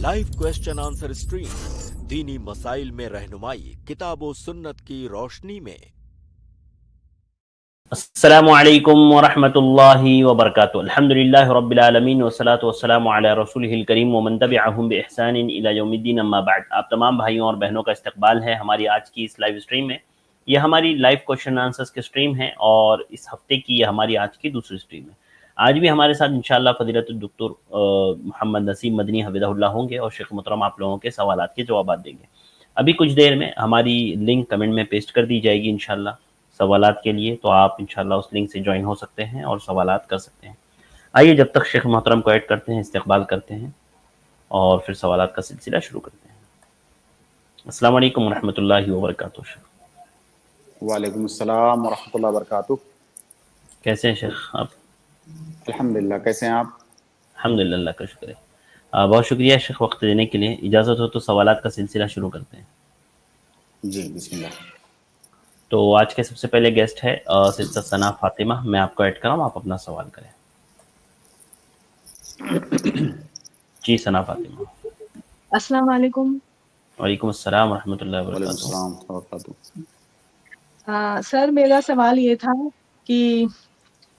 Live question answer stream, दीनी मसाइल में रहनुमाई किताब व सुन्नत की रोशनी में। अस्सलामु अलैकुम वरहमतुल्लाहि वबरकातुहू। अल्हम्दुलिल्लाहि रब्बिल आलमीन वस्सलातु वस्सलामु अला रसूलिहिल करीम व मन तबिअहुम बिइहसानिन इला यौमिद्दीन अम्मा बाद। आप तमाम भाइयों और बहनों का इस्तकबाल है हमारी आज की इस लाइव स्ट्रीम में। ये हमारी लाइव क्वेश्चन आंसर्स की स्ट्रीम है और इस हफ्ते की ये हमारी आज की दूसरी स्ट्रीम है। आज भी हमारे साथ इंशाअल्लाह फ़ज़ीलतुल डॉक्टर मोहम्मद नसीम मदनी हफ़िज़हुल्लाह होंगे और शेख मोहतरम आप लोगों के सवालात के जवाब देंगे। अभी कुछ देर में हमारी लिंक कमेंट में पेस्ट कर दी जाएगी इंशाअल्लाह सवालात के लिए, तो आप इंशाअल्लाह उस लिंक से ज्वाइन हो सकते हैं और सवालात कर सकते हैं। आइए जब तक शेख मोहतरम को ऐड करते हैं, इस्तकबाल करते हैं और फिर सवालात का सिलसिला शुरू करते हैं। अस्सलाम वालेकुम रहमतुल्लाहि व बरकातुहू। वालेकुम अस्सलाम व रहमतुल्लाहि व बरकातुहू। कैसे हैं शेख आप? अल्हम्दुलिल्लाह, कैसे हैं आप? अल्हम्दुलिल्लाह, अल्लाह का शुक्र है। बहुत शुक्रिया शेख वक्त देने के लिए। इजाज़त हो तो सवालात का सिलसिला शुरू करते हैं। जी बिस्मिल्लाह। तो आज के सबसे पहले गेस्ट है सिस्टर सना फातिमा। मैं आपको ऐड कराऊँ, आप अपना सवाल करें। जी सना फातिमा। अस्सलाम वालेकुम। वालेकुम अस्सलाम रहमतुल्लाहि व वालेकुम बरकातुहू। अस्सलाम व रहमतुल्लाहि। सर मेरा सवाल ये था कि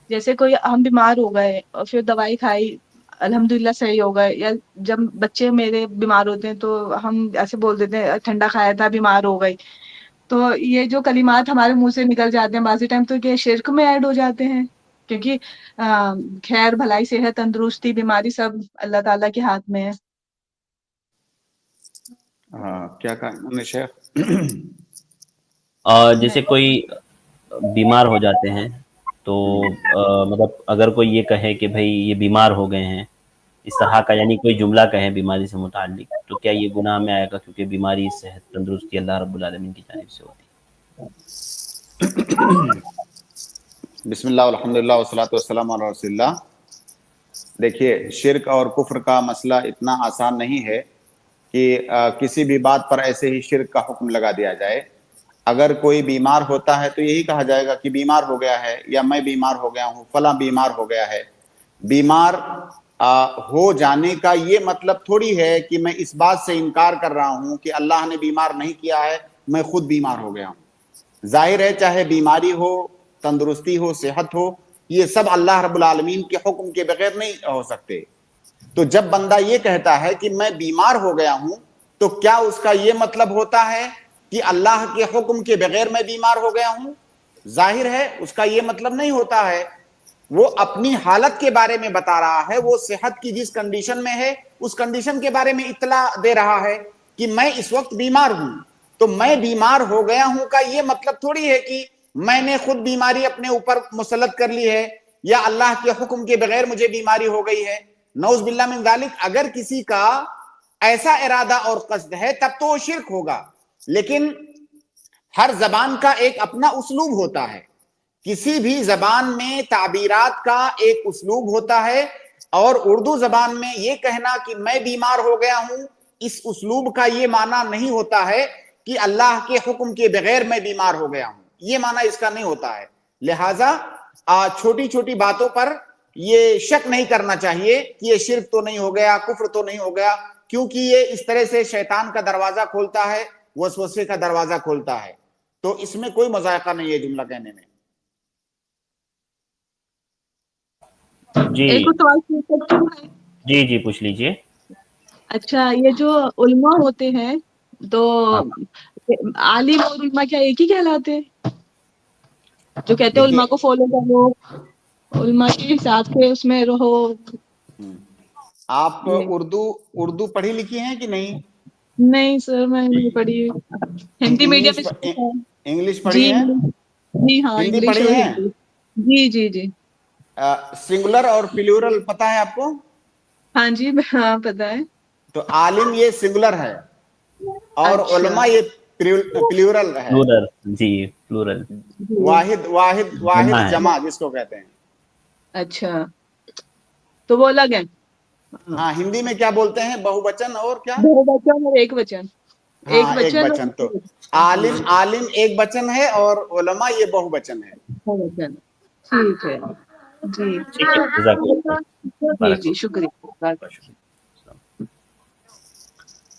जैसे कोई हम बीमार हो गए और फिर दवाई खाई, अल्हम्दुलिल्लाह सही हो गए, या जब बच्चे मेरे बीमार होते हैं तो हम ऐसे बोल देते हैं ठंडा खाया था बीमार हो गई, तो ये जो कलिमात हमारे मुंह से निकल जाते हैं बाज़ी टाइम, तो ये शिर्क में ऐड हो जाते हैं? क्योंकि खैर भलाई सेहत तंदुरुस्ती बीमारी सब अल्लाह ताला के हाथ में है। क्या कहा उन्होंने शेख? जैसे कोई बीमार हो जाते हैं तो मतलब अगर कोई ये कहे कि भाई ये बीमार हो गए हैं, इस तरह का यानी कोई जुमला कहे बीमारी से मुताल्लिक, तो क्या ये गुनाह में आएगा? क्योंकि बीमारी सेहत तंदुरुस्ती अल्लाह रब्बुल आलमीन की जानिब से होती है। बिस्मिल्लाह अल्हम्दुलिल्लाह वस्सलातु वस्सलामु अला रसूलिल्लाह। देखिए, शिर्क और कुफ्र का मसला इतना आसान नहीं है कि किसी भी बात पर ऐसे ही शिर्क का हुक्म लगा दिया जाए। अगर कोई बीमार होता है तो यही कहा जाएगा कि बीमार हो गया है, या मैं बीमार हो गया हूँ, फला बीमार हो गया है। बीमार हो जाने का ये मतलब थोड़ी है कि मैं इस बात से इनकार कर रहा हूँ कि अल्लाह ने बीमार नहीं किया है, मैं खुद बीमार हो गया हूँ। जाहिर है, चाहे बीमारी हो, तंदुरुस्ती हो, सेहत हो, ये सब अल्लाह रब्बुल आलमीन के हुक्म के बगैर नहीं हो सकते। तो जब बंदा ये कहता है कि मैं बीमार हो गया हूं, तो क्या उसका ये मतलब होता है कि अल्लाह के हुक्म के बगैर मैं बीमार हो गया हूं? जाहिर है उसका ये मतलब नहीं होता है। वो अपनी हालत के बारे में बता रहा है, वो सेहत की जिस कंडीशन में है उस कंडीशन के बारे में इत्तला दे रहा है कि मैं इस वक्त बीमार हूं। तो मैं बीमार हो गया हूं का ये मतलब थोड़ी है कि मैंने खुद बीमारी अपने ऊपर मुसल्लत कर ली है या अल्लाह के हुक्म के बगैर मुझे बीमारी हो गई है। नऊज़ बिल्लाह मिन ज़ालिक। अगर किसी का ऐसा इरादा और कस्द है तब तो वो शिर्क होगा, लेकिन हर जबान का एक अपना उसलूब होता है। किसी भी जबान में ताबीरात का एक उसलूब होता है, और उर्दू जबान में ये कहना कि मैं बीमार हो गया हूं, इस उसलूब का ये माना नहीं होता है कि अल्लाह के हुक्म के बगैर मैं बीमार हो गया हूं, ये माना इसका नहीं होता है। लिहाजा छोटी छोटी बातों पर ये शक नहीं करना चाहिए कि ये शिर्क तो नहीं हो गया, कुफ्र तो नहीं हो गया, क्योंकि ये इस तरह से शैतान का दरवाजा खोलता है, वसवसे का दरवाजा खोलता है। तो इसमें कोई मजाका नहीं है जुमला कहने में। जी एक और सवाल पूछ सकती हूँ? जी जी पूछ लीजिए। अच्छा, ये जो उल्मा होते हैं तो हाँ आलिम और उल्मा क्या एक ही कहलाते हैं? जो कहते हैं उल्मा देखिए, को फॉलो करो, उल्मा के हिसाब से उसमें रहो। आप ये उर्दू पढ़ी लिखी हैं कि नहीं? नहीं सर, मैं नहीं पढ़ी। हिंदी मीडियम इंग्लिश स्कूल है। इंग्लिश पढ़ी जी हैं? जी हाँ, हिंदी इंग्लिश पढ़ी और हैं? हिंदी। जी जी जी। सिंगुलर और प्लूरल पता है आपको? हाँ जी, हाँ पता है। तो आलिम ये सिंगुलर है और अच्छा उलमा ये प्लूरल है। प्लूरल, जी प्लूरल जी। वाहिद वाहिद जमा वाहिद है। जमा जिसको कहते हैं। अच्छा, तो वो अलग है। हाँ, हाँ, हिंदी में क्या बोलते हैं? बहुवचन और क्या? बहुवचन और एक वचन। एक हाँ, एक वचन और वचन। तो हाँ, आलिम आलिम एक वचन है और उलमा ये बहुवचन है। बहुवचन। ठीक है जी। ठीक है, जज़ाकल्लाह खैर। जी बारक जी, शुक्रिया। शुक्रिया।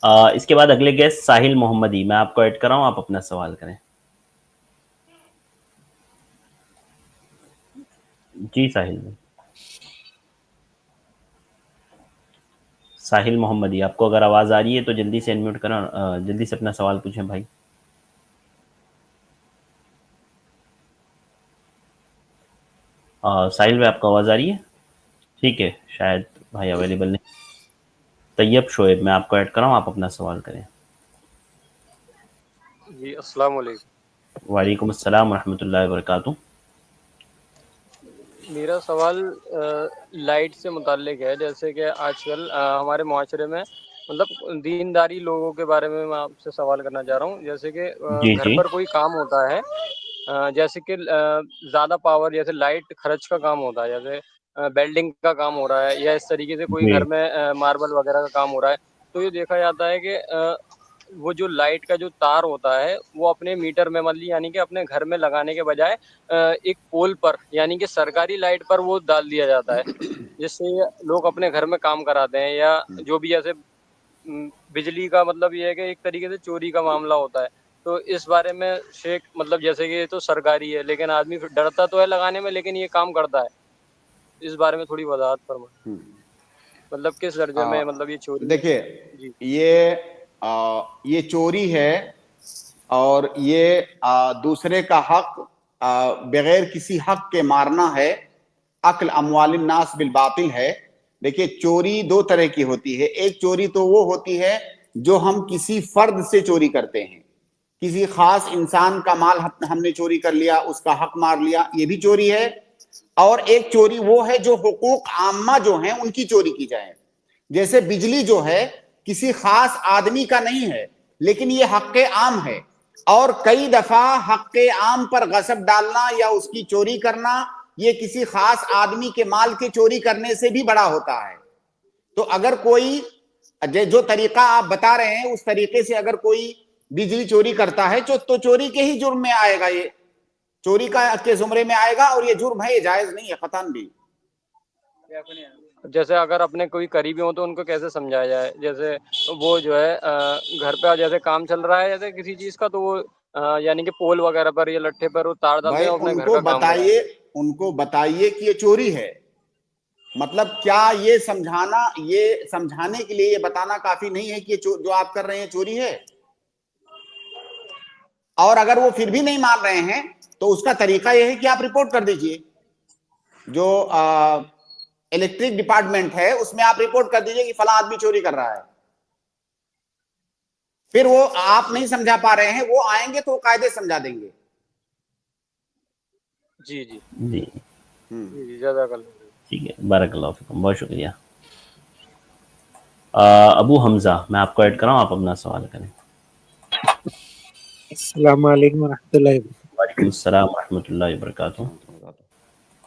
اس کے بعد اگلے گیسٹ ساحل محمدی، میں آپ کو ایڈ کر رہا ہوں، آپ اپنا سوال کریں. جی ساحل محمدی، آپ کو اگر آواز آ رہی ہے تو جلدی سے انمیوٹ کریں، جلدی سے اپنا سوال پوچھیں بھائی. ساحل بھائی آپ کو آواز آ رہی ہے؟ ٹھیک ہے، شاید بھائی اویلیبل نہیں. طیب شعیب، میں آپ کو ایڈ کر رہا ہوں، آپ اپنا سوال کریں. جی السلام علیکم. وعلیکم السلام ورحمۃ اللہ وبرکاتہ. میرا سوال لائٹ سے متعلق ہے. جیسے کہ آج کل ہمارے معاشرے میں مطلب دینداری لوگوں کے بارے میں آپ سے سوال کرنا چاہ رہا ہوں. جیسے کہ جی گھر جی پر کوئی کام ہوتا ہے، جیسے کہ زیادہ پاور جیسے لائٹ خرچ کا کام ہوتا ہے، جیسے بیلڈنگ کا کام ہو رہا ہے، یا اس طریقے سے کوئی جی گھر میں ماربل وغیرہ کا کام ہو رہا ہے، تو یہ دیکھا جاتا ہے کہ وہ جو لائٹ کا جو تار ہوتا ہے وہ اپنے میٹر میں مطلب یعنی کہ اپنے گھر میں لگانے کے بجائے ایک پول پر یعنی کہ سرکاری لائٹ پر وہ ڈال دیا جاتا ہے، جس سے لوگ اپنے گھر میں کام کراتے ہیں، یا جو بھی ایسے بجلی کا مطلب یہ ہے کہ ایک طریقے سے چوری کا معاملہ ہوتا ہے. تو اس بارے میں شیخ مطلب جیسے کہ یہ تو سرکاری ہے لیکن آدمی پھر ڈرتا تو ہے لگانے میں، لیکن یہ کام کرتا ہے. اس بارے میں تھوڑی وضاحت فرمائیں، مطلب کس درجے میں مطلب یہ چوری ہے. دیکھیے جی یہ چوری ہے، اور یہ دوسرے کا حق بغیر کسی حق کے مارنا ہے، اکل اموال الناس بالباطل ہے. دیکھیے چوری دو طرح کی ہوتی ہے. ایک چوری تو وہ ہوتی ہے جو ہم کسی فرد سے چوری کرتے ہیں، کسی خاص انسان کا مال ہم نے چوری کر لیا، اس کا حق مار لیا، یہ بھی چوری ہے. اور ایک چوری وہ ہے جو حقوق عامہ جو ہیں ان کی چوری کی جائے. جیسے بجلی جو ہے کسی خاص آدمی کا نہیں ہے لیکن یہ حق عام ہے، اور کئی دفعہ حق عام پر غصب ڈالنا یا اس کی چوری کرنا یہ کسی خاص آدمی کے مال کے چوری کرنے سے بھی بڑا ہوتا ہے. تو اگر کوئی جو طریقہ آپ بتا رہے ہیں اس طریقے سے اگر کوئی بجلی چوری کرتا ہے تو چوری کے ہی جرم میں آئے گا، یہ چوری کے زمرے میں آئے گا، اور یہ جرم ہے، یہ جائز نہیں ہے قطعاً بھی. جیسے اگر اپنے کوئی قریبی ہوں تو ان کو کیسے سمجھایا جائے؟ جیسے وہ جو ہے گھر پہ جیسے کام چل رہا ہے جیسے کسی چیز کا، تو وہ یعنی کہ پول وغیرہ پر یا لٹھے پر وہ تار ڈال دیں بھائی اور اپنے گھر کا کام کرائیں. ان کو بتائیے کہ یہ چوری ہے. مطلب کیا یہ سمجھانے کے لیے یہ بتانا کافی نہیں ہے کہ جو آپ کر رہے ہیں چوری ہے؟ اور اگر وہ پھر بھی نہیں مان رہے ہیں تو اس کا طریقہ یہ ہے کہ آپ رپورٹ کر دیجئے. جو الیکٹرک ڈپارٹمنٹ ہے اس میں آپ رپورٹ کر دیجئے کہ فلاں آدمی چوری کر رہا ہے. پھر وہ آپ نہیں سمجھا پا رہے ہیں، وہ آئیں گے تو وہ قاعدے سمجھا دیں گے. جی جی جی جی جزاک اللہ. ٹھیک ہے، بارک اللہ فیکم، بہت شکریہ. ابو حمزہ، میں آپ کو ایڈ کر رہا ہوں، آپ اپنا سوال کریں. السلام علیکم ورحمۃ اللہ وبرکاتہ. وعلیکم السلام ورحمۃ اللہ وبرکاتہ.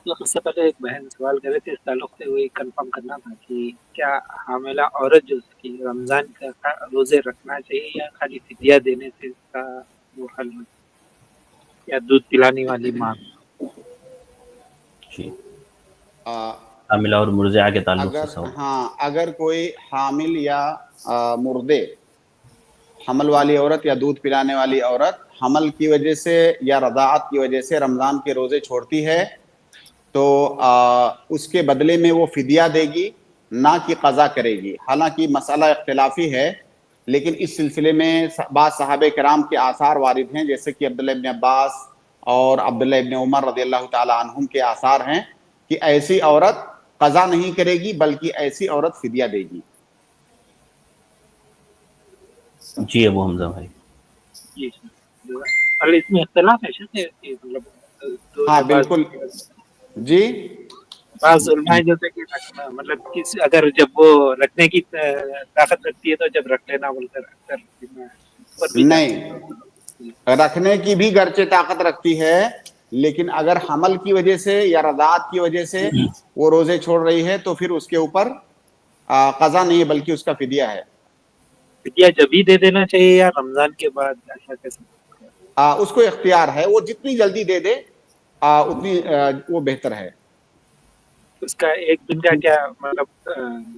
اس سے پہلے ایک بہن سوال کر رہے تھے، اس تعلق سے وہی کنفرم کرنا تھا کہ کیا حاملہ عورت جو اس کی رمضان کا روزے رکھنا چاہیے یا خالی فدیہ دینے سے اس کا وہ حل ہو، یا دودھ پلانے والی ماں؟ جی حاملہ اور مرضعہ کے تعلق سے سوال. اگر کوئی حامل یا مردے، حمل والی عورت یا دودھ پلانے والی عورت حمل کی وجہ سے یا رضاعت کی وجہ سے رمضان کے روزے چھوڑتی ہے تو اس کے بدلے میں وہ فدیہ دے گی، نہ کہ قضا کرے گی. حالانکہ مسئلہ اختلافی ہے، لیکن اس سلسلے میں بعض صحابہ کرام کے آثار وارد ہیں، جیسے کہ عبداللہ ابن عباس اور عبداللہ ابن عمر رضی اللہ تعالی عنہم کے آثار ہیں کہ ایسی عورت قضا نہیں کرے گی بلکہ ایسی عورت فدیہ دے گی. جی ابو حمزہ بھائی. جی سر، اس میں اختلاف ہے کہ مطلب ہاں بالکل جی. بعض علماء جیسے کہ مطلب اگر جب وہ رکھنے کی طاقت رکھتی ہے تو جب رکھ لینا بول کر اکثر بھی نہیں، رکھنے کی بھی گرچہ طاقت رکھتی ہے، لیکن اگر حمل کی وجہ سے یا رضاعت کی وجہ سے وہ روزے چھوڑ رہی ہے تو پھر اس کے اوپر قضا نہیں ہے بلکہ اس کا فدیہ ہے. فدیہ جب ہی دے دینا چاہیے یا رمضان کے بعد؟ ایسا کیسے؟ اس کو اختیار ہے، وہ جتنی جلدی دے دے اتنی وہ بہتر ہے. اس کا ایک دن کا کیا مطلب؟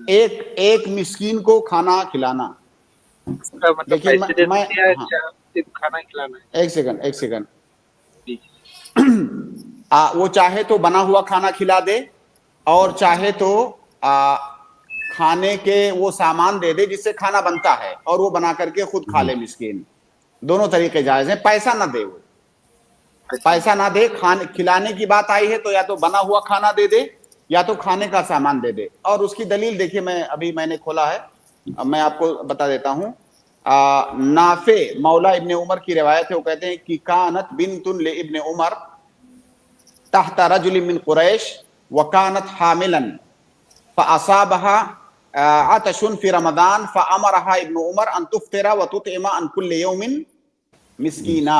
ایک مسکین کو کھانا کھلانا. इसका मतलब देखिए पैसे देने मैं से या हाँ सिर्फ खाना खिलाना है? एक सेकंड जी वो चाहे तो बना हुआ खाना खिला दे और चाहे तो खाने के वो सामान दे दे जिससे खाना बनता है और वो बना करके खुद खा ले मिस्कीन। दोनों तरीके जायज हैं। पैसा ना दे, वो पैसा ना दे, खाने खिलाने की बात आई है तो या तो बना हुआ खाना दे दे या तो खाने का सामान दे दे। और उसकी दलील देखिए, मैंने खोला है, अब मैं आपको बता देता हूं। नाफे मौला इब्ने उमर की रिवायत है, वो कहते हैं कि कानत बिन्तुन ले इब्ने उमर तहत रजुल मिन कुरैश वकानत हामिलन फ़असाबहा आतशुन फी रमज़ान फ़अमरहा इब्न उमर अन तुफ्तिरा व तुतइमा अन कुल्लि यौमिन मिस्कीना।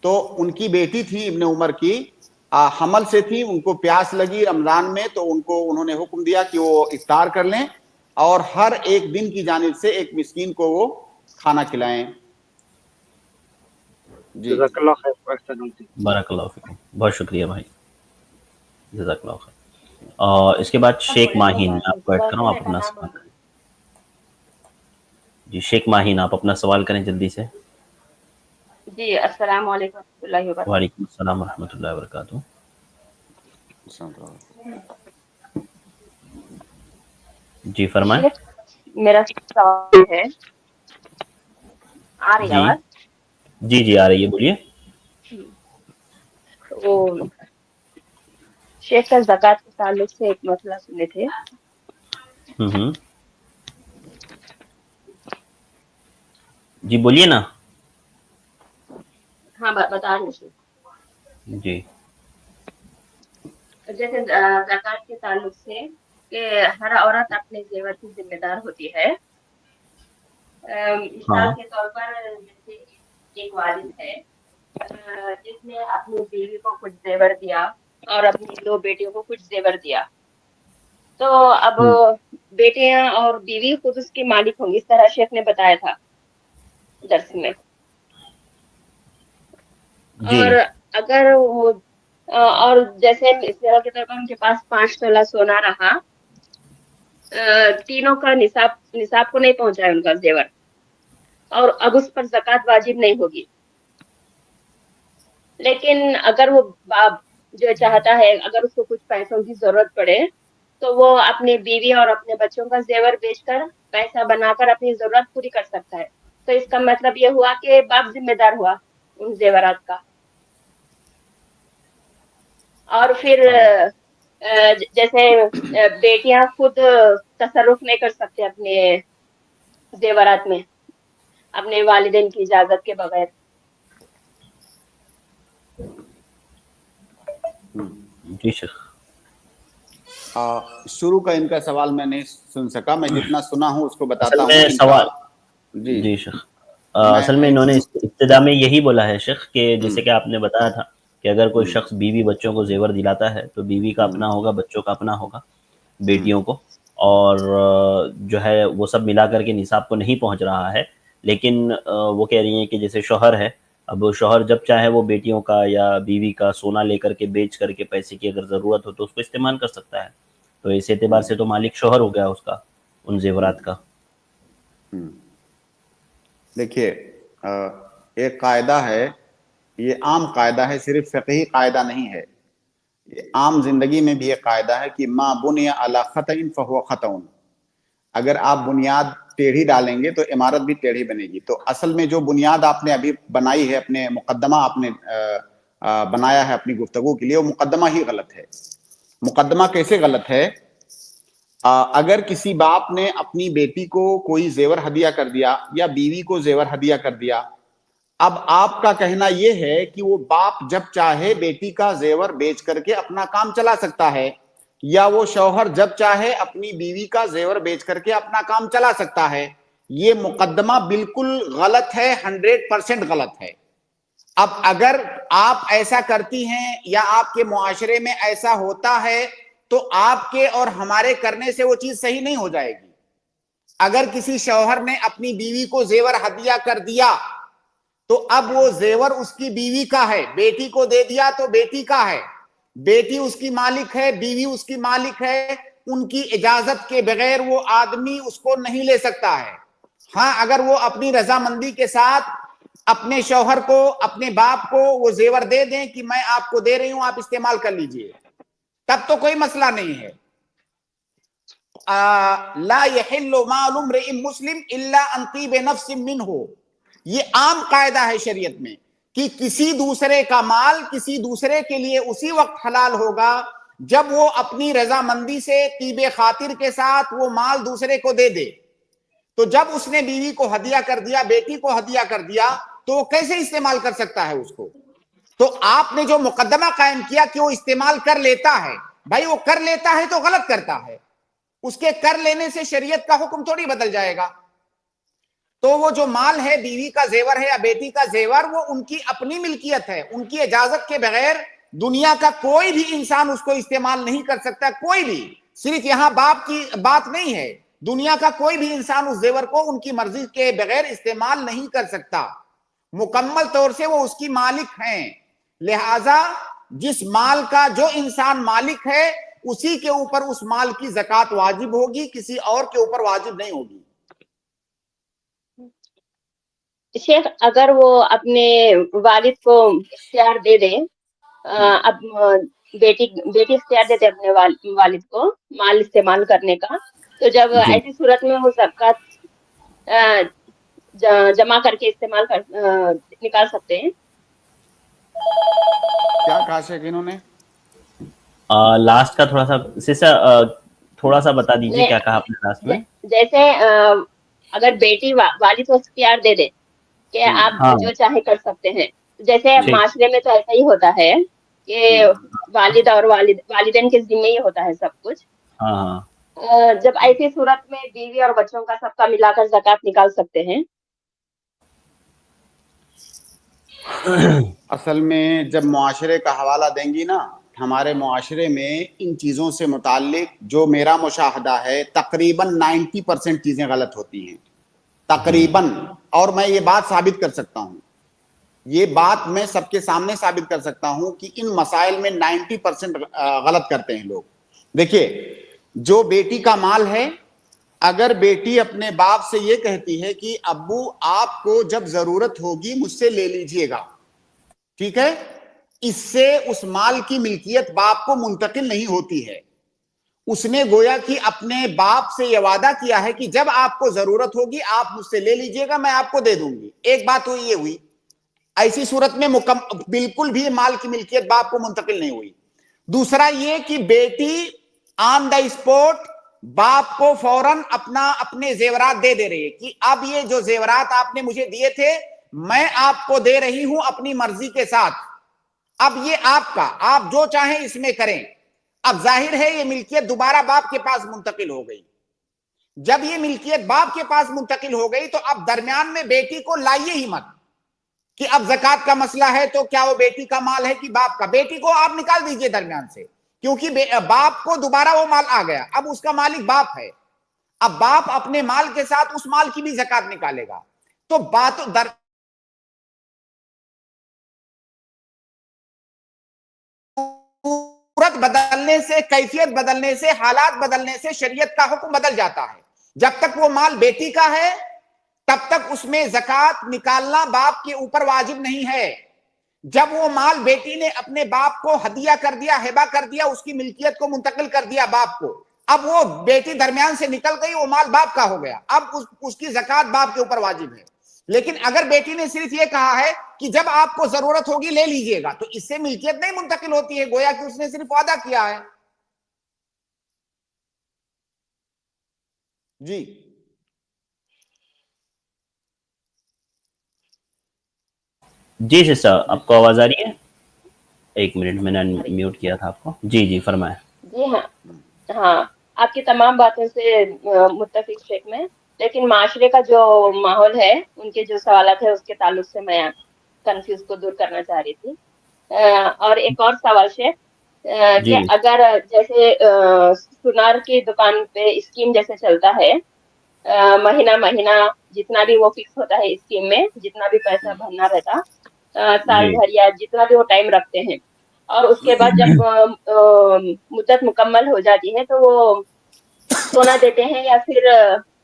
तो उनकी बेटी थी इब्न उमर की, हमल से थी, उनको प्यास लगी रमजान में, तो उन्होंने हुक्म दिया कि वो इफ्तार कर लें और हर एक दिन की जानिब से एक मिस्कीन को वो खाना खिलाएं। जी जज़ाकल्लाह खैर अहसन जी। बारकल्लाहु फीकुम, बहुत शुक्रिया भाई, जज़ाकल्लाहु खैर। और इसके बाद शेख माहीन, मैं आपको ऐड कर रहा हूँ, आप अपना सवाल करें। जी शेख माहीन, आप अपना सवाल करें जल्दी से। जी अस्सलाम वालेकुम रहमतुल्लाहि व बरकातुहू। वालेकुम अस्सलाम व रहमतुल्लाहि व बरकातुहू। जी फरमाएं। शेख, मेरा सवाल है, आ रही जी आवाज? जी जी आ रही है, बोलिए। तो शेख का ज़कात के ताल्लुक से एक मसला सुने थे। जी बोलिए ना। हाँ बता रही हूँ। जी जैसे ज़कात के ताल्लुक से कि हर औरत अपने जेवर की जिम्मेदार होती है। मिसाल के तौर पर जैसे एक वालिद है जिसने अपनी बीवी को कुछ जेवर दिया और अपनी 2 बेटियों को कुछ जेवर दिया, तो अब बेटियां और बीवी खुद उसकी मालिक होंगी, इस तरह शेख ने बताया था दर्स में। जी और अगर वो और जैसे मिसाल के तौर पर उनके पास 5 तोला सोना रहा, तीनों का निसाब को नहीं पहुंचा है उनका जेवर, और अब उस पर ज़कात वाजिब नहीं होगी। लेकिन अगर वो बाप जो चाहता है, अगर उसको कुछ पैसों की जरूरत पड़े, तो वो अपनी बीवी और अपने बच्चों का जेवर बेचकर पैसा बनाकर अपनी जरूरत पूरी कर सकता है। तो इसका मतलब ये हुआ कि बाप जिम्मेदार हुआ उन जेवरात का। और फिर जैसे बेटियां खुद तसर्रुफ नहीं कर सकते अपने जेवरात में अपने वालिदैन की इजाजत के बगैर। जी शेख। शुरू का इनका सवाल मैं नहीं सुन सका, मैं जितना सुना हूं उसको बताता असल हूं। में सवाल जी शेख, असल में इन्होंने इब्तिदा में यही बोला है शेख कि जैसे कि आपने बताया था कि अगर कोई शख्स बीवी बच्चों को जेवर दिलाता है तो बीवी का अपना होगा, बच्चों का अपना होगा, बेटियों को, और जो है वो सब मिला करके निसाब को नहीं पहुंच रहा है। लेकिन वो कह रही हैं कि जैसे शौहर है, अब शौहर जब चाहे वो बेटियों का या बीवी का सोना लेकर के बेच करके पैसे की अगर ज़रूरत हो तो उसको इस्तेमाल कर सकता है। तो इस एतबार से तो मालिक शौहर हो गया उसका उन जेवरात का। देखिए एक कायदा है, ये आम कायदा है, सिर्फ फ़िक़ही कायदा नहीं है, ये आम जिंदगी में भी एक कायदा है कि मा बुनिया अला ख़तइन फ़हुव ख़तउन। अगर आप बुनियाद टेढ़ी डालेंगे तो इमारत भी टेढ़ी बनेगी। तो असल में जो बुनियाद आपने अभी बनाई है, अपने मुकद्दमा आपने बनाया है अपनी गुफ्तगू के लिए, वो मुकद्दमा ही गलत है। मुकद्दमा कैसे गलत है? अगर किसी बाप ने अपनी बेटी को कोई जेवर हदिया कर दिया या बीवी को जेवर हदिया कर दिया, अब आपका कहना यह है कि वो बाप जब चाहे बेटी का जेवर बेच करके अपना काम चला सकता है, या वो शौहर जब चाहे अपनी बीवी का जेवर बेच करके अपना काम चला सकता है। ये मुकद्दमा बिल्कुल गलत है, 100% गलत है। अब अगर आप ऐसा करती हैं या आपके मुआशरे में ऐसा होता है तो आपके और हमारे करने से वो चीज सही नहीं हो जाएगी। अगर किसी शौहर ने अपनी बीवी को जेवर हदिया कर दिया तो अब वो जेवर उसकी बीवी का है, बेटी को दे दिया तो बेटी का है, बेटी उसकी मालिक है, बीवी उसकी मालिक है, उनकी इजाजत के बगैर वो आदमी उसको नहीं ले सकता है। हाँ, अगर वो अपनी रजामंदी के साथ अपने शौहर को, अपने बाप को वो जेवर दे दें कि मैं आपको दे रही हूं, आप इस्तेमाल कर लीजिए, तब तो कोई मसला नहीं है। ला यहिल्लु मालु इम्रिइन मुस्लिम इल्ला अन तीब नफ्सिन मिन्हु, ये आम कायदा है शरीयत में कि किसी दूसरे का माल किसी दूसरे के लिए उसी वक्त हलाल होगा जब वो अपनी रजामंदी से तीबे खातिर के साथ वो माल दूसरे को दे दे। तो जब उसने बीवी को हदिया कर दिया, बेटी को हदिया कर दिया, तो वो कैसे इस्तेमाल कर सकता है उसको? तो आपने जो मुकदमा कायम किया कि वो इस्तेमाल कर लेता है, भाई वो कर लेता है तो गलत करता है, उसके कर लेने से शरीयत का हुक्म थोड़ी बदल जाएगा। तो वो जो माल है, बीवी का जेवर है या बेटी का जेवर, वो उनकी अपनी मिल्कियत है, उनकी इजाजत के बगैर दुनिया का कोई भी इंसान उसको इस्तेमाल नहीं कर सकता, कोई भी। सिर्फ यहां बाप की बात नहीं है, दुनिया का कोई भी इंसान उस जेवर को उनकी मर्जी के बगैर इस्तेमाल नहीं कर सकता, मुकम्मल तौर से वो उसकी मालिक हैं। लिहाजा जिस माल का जो इंसान मालिक है उसी के ऊपर उस माल की ज़कात वाजिब होगी, किसी और के ऊपर वाजिब नहीं होगी। शेख, अगर वो अपने वालिद को इख्तियार दे दे, अब बेटी इख्तियार देते अपने वालिद को माल इस्तेमाल करने का, तो जब ऐसी सूरत में वो ज़कात जमा करके इस्तेमाल निकाल सकते हैं। क्या कहा शेख इन्होंने? लास्ट का थोड़ा सा सिस्टर थोड़ा सा बता दीजिए, क्या कहा आपने लास्ट में? जैसे अगर बेटी वालिद को इख्तियार दे दे कि आप जो चाहे कर सकते हैं, जैसे माशरे में तो ऐसा ही होता है कि वालिद और वालिदैन के जिम्मे ही होता है सब कुछ। जब ऐसी सूरत में बीवी और बच्चों का सबका मिलाकर ज़कात निकाल सकते हैं। असल में जब मुआशरे का हवाला देंगी ना, हमारे मुआशरे में इन चीज़ों से मुताल्लिक जो मेरा मुशाहदा है, तकरीबन 90% चीज़ें गलत होती हैं, तकरीबन। और मैं ये बात साबित कर सकता हूँ, ये बात मैं सबके सामने साबित कर सकता हूँ कि इन मसाइल में 90% गलत करते हैं लोग। देखिए, जो बेटी का माल है, अगर बेटी अपने बाप से ये कहती है कि अब्बू आपको जब जरूरत होगी मुझसे ले लीजिएगा, ठीक है, इससे उस माल की मिल्कियत बाप को मुंतकिल नहीं होती है। उसने गोया कि अपने बाप से यह वादा किया है कि जब आपको जरूरत होगी आप मुझसे ले लीजिएगा, मैं आपको दे दूंगी। एक बात हुई, ये हुई। ऐसी सूरत में बिल्कुल भी माल की मिल्कियत बाप को मुंतकिल नहीं हुई। दूसरा ये कि बेटी ऑन द स्पॉट बाप को फौरन अपने जेवरात दे रही है कि अब ये जो जेवरात आपने मुझे दिए थे मैं आपको दे रही हूं अपनी मर्जी के साथ, अब ये आपका, आप जो चाहें इसमें करें। अब जाहिर है ये मिल्कियत दोबारा बाप के पास मुंतकिल हो गई। जब ये मिल्कियत बाप के पास मुंतकिल हो गई तो अब दरमियान में बेटी को लाइए ही मत कि अब ज़कात का मसला है तो क्या वो बेटी का माल है कि बाप का। बेटी को आप निकाल दीजिए दरमियान से, क्योंकि बाप को दोबारा वो माल आ गया, अब उसका मालिक बाप है। अब बाप अपने माल के साथ उस माल की भी ज़कात निकालेगा। तो बात सूरत बदलने से, कैफियत बदलने से, हालात बदलने से शरीयत का हुक्म बदल जाता है। जब तक वो माल बेटी का है तब तक उसमें ज़कात निकालना बाप के ऊपर वाजिब नहीं है। जब वो माल बेटी ने अपने बाप को हदिया कर दिया, हिबा कर दिया, उसकी मिल्कियत को मुंतकिल कर दिया बाप को, अब वो बेटी दरमियान से निकल गई, वो माल बाप का हो गया, अब उसकी ज़कात बाप के ऊपर वाजिब है। लेकिन अगर बेटी ने सिर्फ ये कहा है कि जब आपको जरूरत होगी ले लीजिएगा, तो इससे मिल्कियत नहीं मुंतकिल होती है, गोया कि उसने सिर्फ वादा किया है। जी जी सिस्टर, आपको आवाज आ रही है? एक मिनट, मैंने म्यूट किया था आपको। जी जी फरमाएं। जी हाँ, आपकी तमाम बातों से मुत्तफिक शेख में, लेकिन माशरे का जो माहौल है, उनके जो सवालात है उसके ताल्लुक से मैं कंफ्यूज को दूर करना चाह रही थी। और एक और सवाल शेख, कि अगर जैसे सुनार की दुकान पे स्कीम जैसे चलता है, महीना जितना भी वो फिक्स होता है स्कीम में, जितना भी पैसा भरना रहता साल भर या जितना भी वो टाइम रखते हैं, और उसके बाद जब मुद्दत मुकम्मल हो जाती है तो वो सोना देते हैं या फिर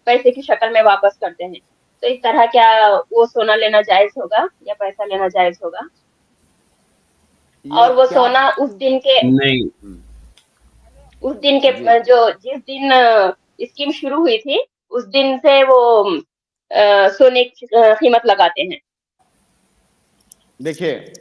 पैसे की शक्ल में वापस करते हैं। तो इस तरह क्या वो सोना लेना जायज होगा या पैसा लेना जायज होगा? और वो क्या? सोना नहीं, उस दिन के जी जो जिस दिन स्कीम शुरू हुई थी उस दिन से वो सोने की कीमत लगाते हैं। देखिए,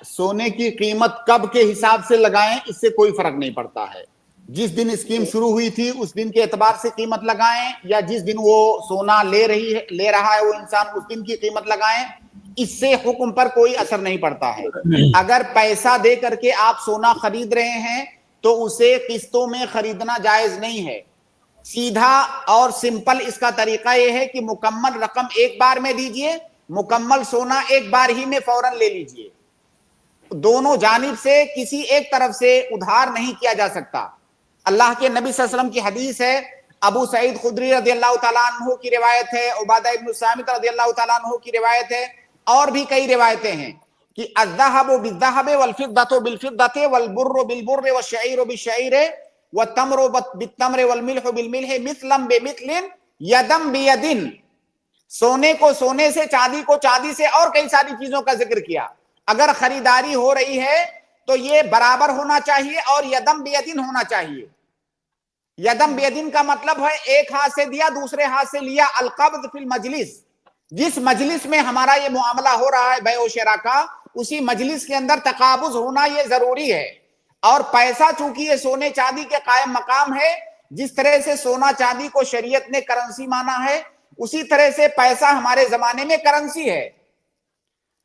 सोने की कीमत कब के हिसाब से लगाएं इससे कोई फर्क नहीं पड़ता है। जिस दिन स्कीम शुरू हुई थी उस दिन के एतबार से कीमत लगाएं, या जिस दिन वो सोना ले रहा है वो इंसान उस दिन की कीमत लगाएं, इससे हुक्म पर कोई असर नहीं पड़ता है। अगर पैसा दे करके आप सोना खरीद रहे हैं तो उसे किस्तों में खरीदना जायज नहीं है। सीधा और सिंपल इसका तरीका यह है कि मुकम्मल रकम एक बार में दीजिए, मुकम्मल सोना एक बार ही में फौरन ले लीजिए। दोनों जानिब से किसी एक तरफ से उधार नहीं किया जा सकता। अल्लाह के नबी सल्लल्लाहु अलैहि वसल्लम की हदीस है, अबू सईद खुदरी रज़ियल्लाहु ताला अन्हु की रिवायत है, उबादा इब्न सामित रज़ियल्लाहु ताला अन्हु की रिवायत है, और भी कई रिवायतें हैं कि अज़्ज़हबु बिज़्ज़हबि वल फिद्दतु बिल फिद्दति वल बुर्रु बिल बुर्रि वश्शईरु बिश्शईरि व तमरु बित्तमरि वल मिल्हु बिल मिल्हि मिस्लन बिमिस्लिन यदम बियदिन। सोने को सोने से, चांदी को चांदी से, और कई सारी चीजों का जिक्र किया। अगर खरीदारी हो रही है तो ये बराबर होना चाहिए और यदम बेयदिन होना चाहिए। यदम बेयदिन का मतलब है एक हाथ से दिया दूसरे हाथ से लिया। अलकब्द फिल मजलिस, जिस मजलिस में हमारा ये मुआमला हो रहा है बैओ शिरा का, उसी मजलिस के अंदर तकाबुज होना ये जरूरी है। और पैसा चूंकि ये सोने चांदी के कायम मकाम है, जिस तरह से सोना चांदी को शरीयत ने करेंसी माना है उसी तरह से पैसा हमारे जमाने में करेंसी है।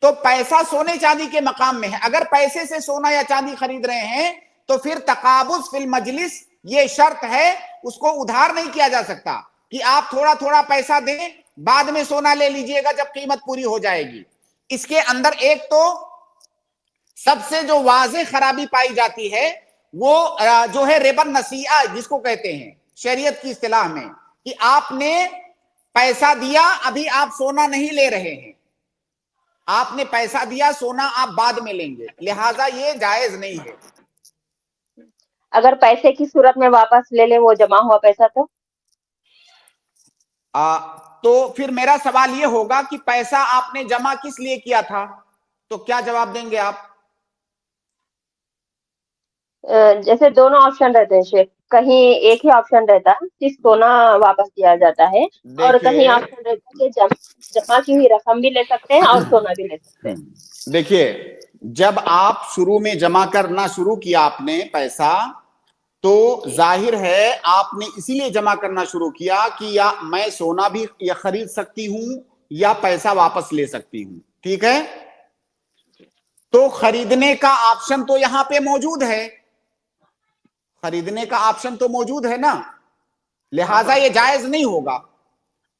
तो पैसा सोने चांदी के मकाम में है। अगर पैसे से सोना या चांदी खरीद रहे हैं तो फिर तकाबुज फिल मजलिस ये शर्त है, उसको उधार नहीं किया जा सकता कि आप थोड़ा थोड़ा पैसा दें बाद में सोना ले लीजिएगा जब कीमत पूरी हो जाएगी। इसके अंदर एक तो सबसे जो वाज़े खराबी पाई जाती है वो जो है रिबन नसीआ जिसको कहते हैं शरीयत की इस्तिलाह में, कि आपने पैसा दिया अभी आप सोना नहीं ले रहे हैं, आपने पैसा दिया सोना आप बाद में लेंगे, लिहाजा ये जायज नहीं है। अगर पैसे की सूरत में वापस ले ले वो जमा हुआ पैसा तो फिर मेरा सवाल ये होगा कि पैसा आपने जमा किस लिए किया था, तो क्या जवाब देंगे आप? जैसे दोनों ऑप्शन रहते हैं शेख, कहीं एक ही ऑप्शन रहता है कि सोना वापस दिया जाता है और कहीं ऑप्शन रहता है कि जमा की हुई रकम भी ले सकते हैं और सोना भी ले सकते हैं। देखिए, जब आप शुरू में जमा करना शुरू किया आपने पैसा, तो जाहिर है आपने इसीलिए जमा करना शुरू किया कि या मैं सोना भी या खरीद सकती हूं या पैसा वापस ले सकती हूं, ठीक है? तो खरीदने का ऑप्शन तो यहां पे मौजूद है, खरीदने का ऑप्शन तो मौजूद है ना, लिहाजा ये जायज नहीं होगा।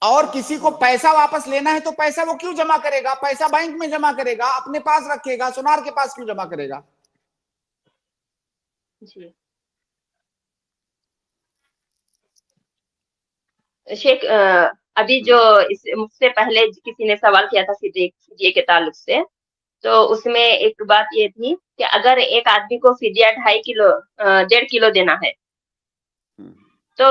और किसी को पैसा वापस लेना है तो पैसा वो क्यों जमा करेगा? पैसा बैंक में जमा करेगा, अपने पास रखेगा, सुनार के पास क्यों जमा करेगा? जी शेख, अभी जो मुझसे पहले किसी ने सवाल किया था फिदिये के ताल्लुक से, तो उसमें एक बात ये थी कि अगर एक आदमी को फिदिया 1.5 किलो देना है तो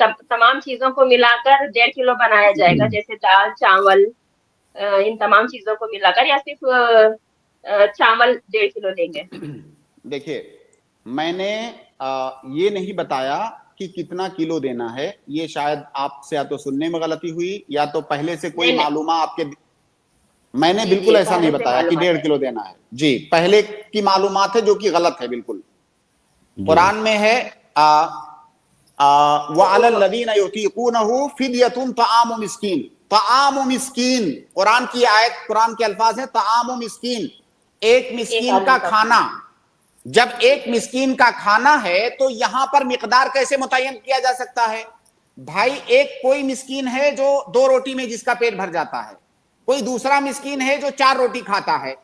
तमाम चीजों को मिलाकर 1.5 किलो बनाया जाएगा, जैसे दाल चावल इन तमाम चीजों को मिलाकर, या सिर्फ चावल 1.5 किलो लेंगे? देखिए, मैंने ये नहीं बताया कि कितना किलो देना है, ये शायद आपसे या तो सुनने में गलती हुई या तो पहले से कोई मालूमा आपके, मैंने बिल्कुल ऐसा नहीं बताया कि 1.5 किलो देना है। जी, पहले की मालूमात है जो कि गलत है बिल्कुल। कुरान में है वअलल्लज़ीना युतीक़ूनहु फ़िद्यतुन तआमु मिस्कीन, तआमु मिस्कीन, कुरान की आयत, कुरान के अल्फाज है तआमु मिस्कीन, एक मिस्कीन का खाना। जब एक मिस्कीन का खाना है तो यहां पर मिकदार कैसे मुतय्यन किया जा सकता है? भाई, एक कोई मिस्कीन है जो 2 रोटी में जिसका पेट भर जाता है, कोई दूसरा मिस्कीन है जो 4 रोटी खाता है,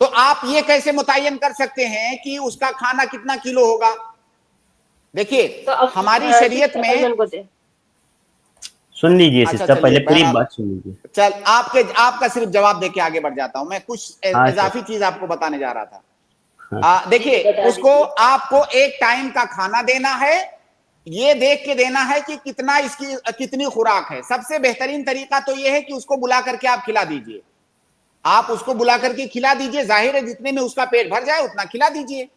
तो आप ये कैसे मुतय्यन कर सकते हैं कि उसका खाना कितना किलो होगा? देखिए, तो हमारी शरीयत में, सुन लीजिए सिस्टर, पहले पूरी बात सुन लीजिए। चल, आपका सिर्फ जवाब देके आगे बढ़ जाता हूं मैं, कुछ इजाफी चीज आपको बताने जा रहा था। देखिए, उसको आपको एक टाइम का खाना देना है ये देख के देना है कि कितना इसकी कितनी खुराक है। सबसे बेहतरीन तरीका तो ये है कि उसको बुला करके आप खिला दीजिए, आप उसको बुला करके खिला दीजिए, जाहिर है जितने में उसका पेट भर जाए उतना खिला दीजिए।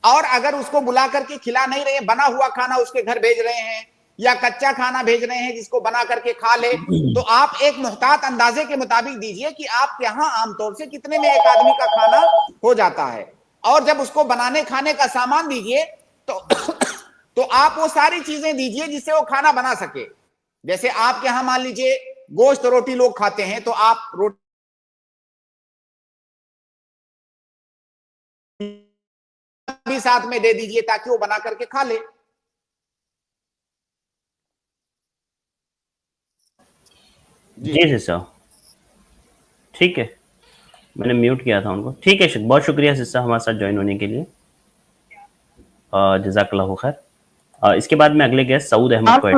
और अगर उसको बुला करके खिला नहीं रहे, बना हुआ खाना उसके घर भेज रहे हैं या कच्चा खाना भेज रहे हैं जिसको बना करके खा ले, तो आप एक मुहतात अंदाजे के मुताबिक दीजिए कि आपके यहाँ आमतौर से कितने में एक आदमी का खाना हो जाता है। और जब उसको बनाने खाने का सामान दीजिए तो आप वो सारी चीजें दीजिए जिससे वो खाना बना सके। जैसे आपके यहाँ मान लीजिए गोश्त रोटी लोग खाते हैं, तो आप रोटी भी साथ में दे दीजिए ताकि वो बना करके खा ले। जी सर, ठीक है, मैंने म्यूट किया था उनको। ठीक है, बहुत शुक्रिया सिस्टर हमारे साथ ज्वाइन होने के लिए, जज़ाकल्लाहु खैर। इसके बाद में अगले गेस्ट सऊद अहमद को।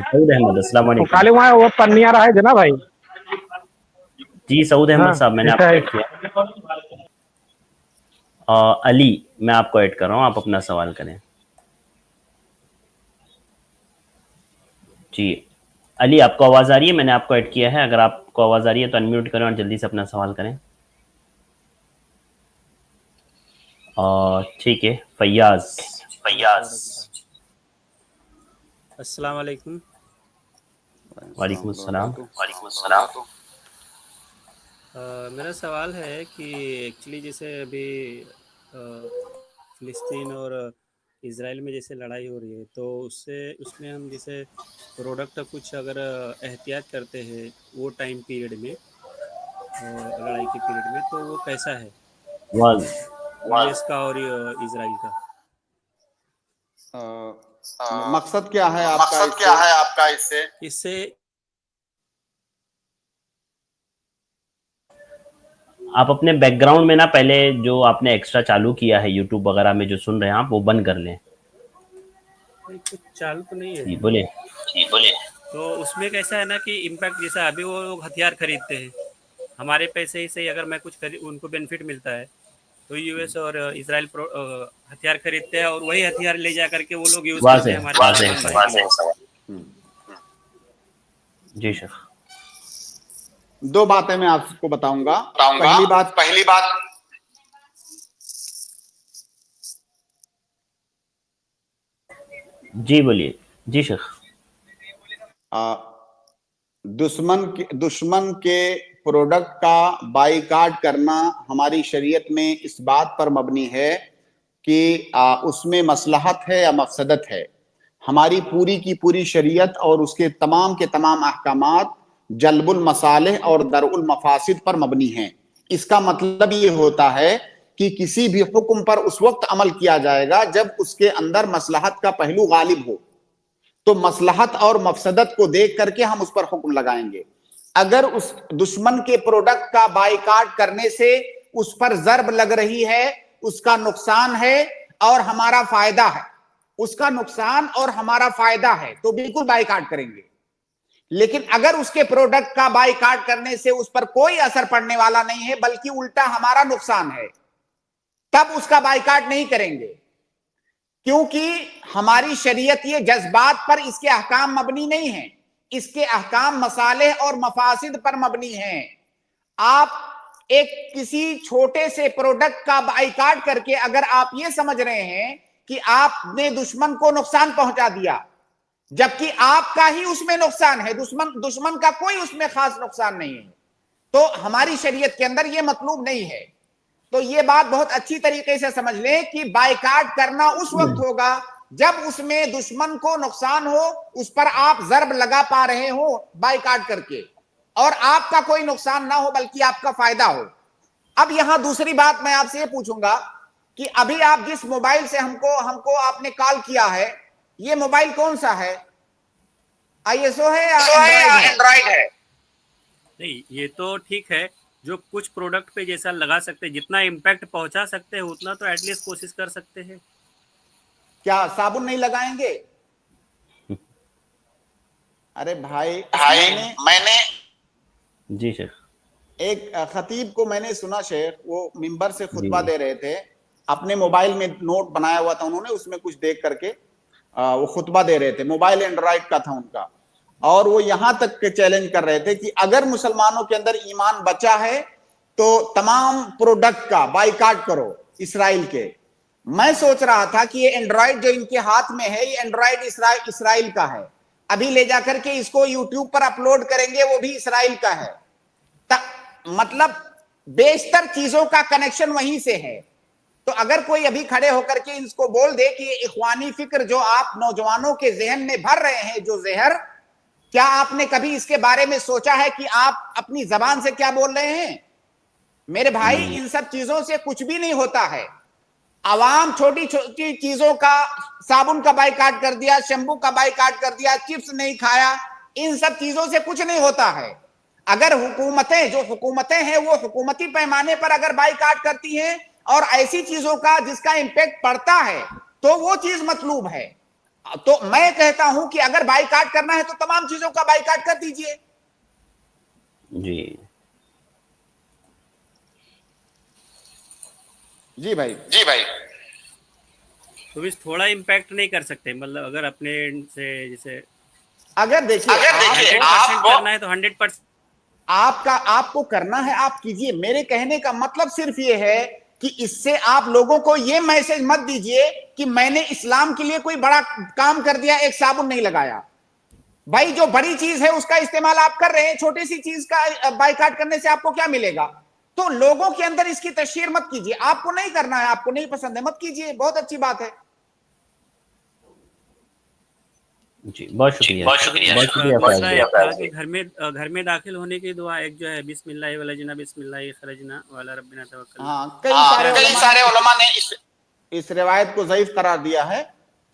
सऊद अहमद, अस्सलाम वालेकुम। वो पन्निया रहा है जना भाई। जी सऊद अहमद साहब, मैंने आपको ऐड किया। अली, मैं आपको ऐड कर रहा हूँ, आप अपना सवाल करें। जी अली, आपको आवाज आ रही है? मैंने आपको ऐड किया है, अगर आपको आवाज आ रही है तो अनम्यूट करें और जल्दी से अपना सवाल करें। ठीक है, फैयाज। अस्सलाम वालेकुम। वालेकुम अस्सलाम। मेरा सवाल है कि एक्चुअली जैसे अभी फ़िलिस्तीन और इज़राइल में जैसे लड़ाई हो रही है, तो उसमें हम जैसे प्रोडक्ट कुछ अगर एहतियात करते हैं वो टाइम पीरियड में, लड़ाई के पीरियड में, तो वो कैसा है यूएस का और इज़राइल का? मकसद क्या है आपका इससे आप अपने बैकग्राउंड में ना पहले जो आपने एक्स्ट्रा चालू किया है यूट्यूब वगैरह में जो सुन रहे हैं आप, वो बंद कर लें। कुछ चालू तो नहीं है। जी बोले। तो उसमें कैसा है ना कि इम्पैक्ट जैसा अभी वो लोग हथियार खरीदते हैं, हमारे पैसे से अगर मैं कुछ उनको बेनिफिट मिलता है, तो यूएस और इजराइल हथियार खरीदते हैं और वही हथियार ले जा करके वो लोग यूज करते हैं हमारे। जी शेख, दो बातें मैं आपको बताऊंगा। पहली बात जी बोलिए। जी शेख, दुश्मन के प्रोडक्ट का बाइकाट करना हमारी शरीयत में इस बात पर मबनी है कि उसमें मसलहत है या मफसदत है। हमारी पूरी की पूरी शरीयत और उसके तमाम के तमाम अहकामात जल्बुल मसालिह और दरुल मफासिद पर मबनी हैं। इसका मतलब ये होता है कि किसी भी हुक्म पर उस वक्त अमल किया जाएगा जब उसके अंदर मसलहत का पहलू गालिब हो। तो मसलहत और मफसदत को देख करके हम उस पर हुक्म लगाएंगे। अगर उस दुश्मन के प्रोडक्ट का बाइकाट करने से उस पर ज़र्ब लग रही है, उसका नुकसान है और हमारा फायदा है, उसका नुकसान और हमारा फायदा है, तो बिल्कुल बाइकाट करेंगे। लेकिन अगर उसके प्रोडक्ट का बाइकाट करने से उस पर कोई असर पड़ने वाला नहीं है बल्कि उल्टा हमारा नुकसान है, तब उसका बाइकाट नहीं करेंगे, क्योंकि हमारी शरीयत ये जज्बात पर इसके अहकाम मबनी नहीं है, इसके अहकाम मसालेह और मफासिद पर मबनी हैं। आप एक किसी छोटे से प्रोडक्ट का बाइकाट करके अगर आप ये समझ रहे हैं कि आपने दुश्मन को नुकसान पहुंचा दिया, जबकि आपका ही उसमें नुकसान है, दुश्मन का कोई उसमें खास नुकसान नहीं है, तो हमारी शरीयत के अंदर ये मतलूब नहीं है। तो ये बात बहुत अच्छी तरीके से समझ लें कि बाइकाट करना उस वक्त होगा जब उसमें दुश्मन को नुकसान हो, उस पर आप ज़र्ब लगा पा रहे हो बाइकाट करके, और आपका कोई नुकसान ना हो बल्कि आपका फायदा हो। अब यहां दूसरी बात मैं आपसे ये पूछूंगा कि अभी आप जिस मोबाइल से हमको आपने कॉल किया है, ये मोबाइल कौन सा है? आईएसओ है या एंड्रॉइड है? नहीं, ये तो ठीक है, जो कुछ प्रोडक्ट पे जैसा लगा सकते हैं, जितना इम्पैक्ट पहुंचा सकते हैं उतना तो एटलीस्ट कोशिश कर सकते हैं। क्या साबुन नहीं लगाएंगे? अरे भाई मैंने जी शेख, एक खतीब को मैंने सुना शेख, वो मिंबर से खुतबा दे रहे थे, अपने मोबाइल में नोट बनाया हुआ था उन्होंने, उसमें कुछ देख करके वो खुतबा दे रहे थे, मोबाइल एंड्रॉइड का था उनका, और वो यहां तक के चैलेंज कर रहे थे कि अगर मुसलमानों के अंदर ईमान बचा है तो तमाम प्रोडक्ट का बाइकाट करो इसराइल के। मैं सोच रहा था कि ये एंड्रॉइड जो इनके हाथ में है, ये एंड्रॉइड इसराइल का है, अभी ले जाकर के इसको यूट्यूब पर अपलोड करेंगे, वो भी इसराइल का है। मतलब बेशतर चीजों का कनेक्शन वहीं से है। तो अगर कोई अभी खड़े होकर के इसको बोल दे कि ये इख्वानी फिक्र जो आप नौजवानों के जहन में भर रहे हैं, जो जहर, क्या आपने कभी इसके बारे में सोचा है कि आप अपनी जबान से क्या बोल रहे हैं? मेरे भाई, इन सब चीजों से कुछ भी नहीं होता है। आवाम छोटी छोटी चीजों का, साबुन का बाइकाट कर दिया, शैम्पू का बाइकाट कर दिया, चिप्स नहीं खाया, इन सब चीजों से कुछ नहीं होता है। अगर हुकूमतें, जो हुकूमतें हैं, वो हुकूमती पैमाने पर अगर बाइकाट करती हैं और ऐसी चीजों का जिसका इंपैक्ट पड़ता है, तो वो चीज मतलूब है। तो मैं कहता हूं कि अगर बाइकाट करना है तो तमाम चीजों का बाइकाट कर दीजिए। जी जी भाई। तो भी थोड़ा इम्पैक्ट नहीं कर सकते, मतलब अगर अपने end से जैसे अगर देखिए 100% करना है तो 100%। आपको करना है, आप कीजिए। मेरे कहने का मतलब सिर्फ ये है कि इससे आप लोगों को ये मैसेज मत दीजिए कि मैंने इस्लाम के लिए कोई बड़ा काम कर दिया, एक साबुन नहीं लगाया। भाई, जो बड़ी चीज है उसका इस्तेमाल आप कर रहे हैं, छोटी सी चीज का बाइकाट करने से आपको क्या मिलेगा? तो लोगों के अंदर इसकी तशहीर मत कीजिए। आपको नहीं करना है, आपको नहीं पसंद है, मत कीजिए, बहुत अच्छी बात है। जी, बहुत शुक्रिया। दूसरा एक था कि घर में दाखिल होने की दुआ, एक जो है बिस्मिल्लाह वलजना बिस्मिल्लाह खरजना वाला रब्बिना तवक्कल। हाँ, कई सारे उलमा ने इस रिवायत को ज़ईफ करार दिया है।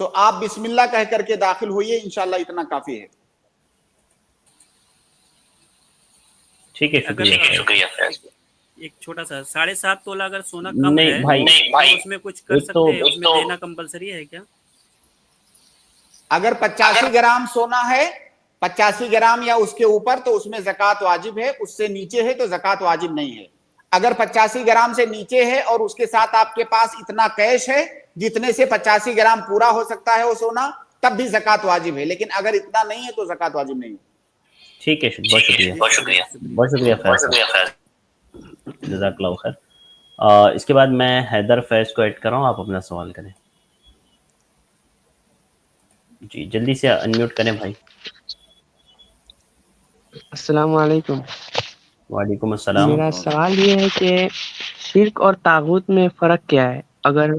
तो आप बिस्मिल्लाह कह करके दाखिल होइए, इंशाल्लाह इतना काफी है। ठीक है, शुक्रिया। एक छोटा सा 7.5 तोला अगर सोना कम नहीं है भाई, तो उसमें कुछ कर सकते हैं, उसमें देना कंपलसरी है क्या? अगर 85 ग्राम सोना है, 85 ग्राम या उसके ऊपर, तो उसमें ज़कात वाजिब है। उससे नीचे है तो ज़कात वाजिब नहीं है। अगर 85 ग्राम से नीचे है और उसके साथ आपके पास इतना कैश है जितने से 85 ग्राम पूरा हो सकता है वो सोना, तब भी ज़कात वाजिब है। लेकिन अगर इतना नहीं है तो ज़कात वाजिब नहीं है। ठीक है, बहुत शुक्रिया खैर, जज़ाकल्लाह खैर। इसके बाद मैं हैदर फैज को ऐड कर रहा हूँ, आप अपना सवाल करें। जी, जल्दी से अनम्यूट करें भाई। अस्सलाम वालेकुम। वालेकुम अस्सलाम। मेरा सवाल ये है कि शिर्क और तागूत में फ़र्क क्या है? अगर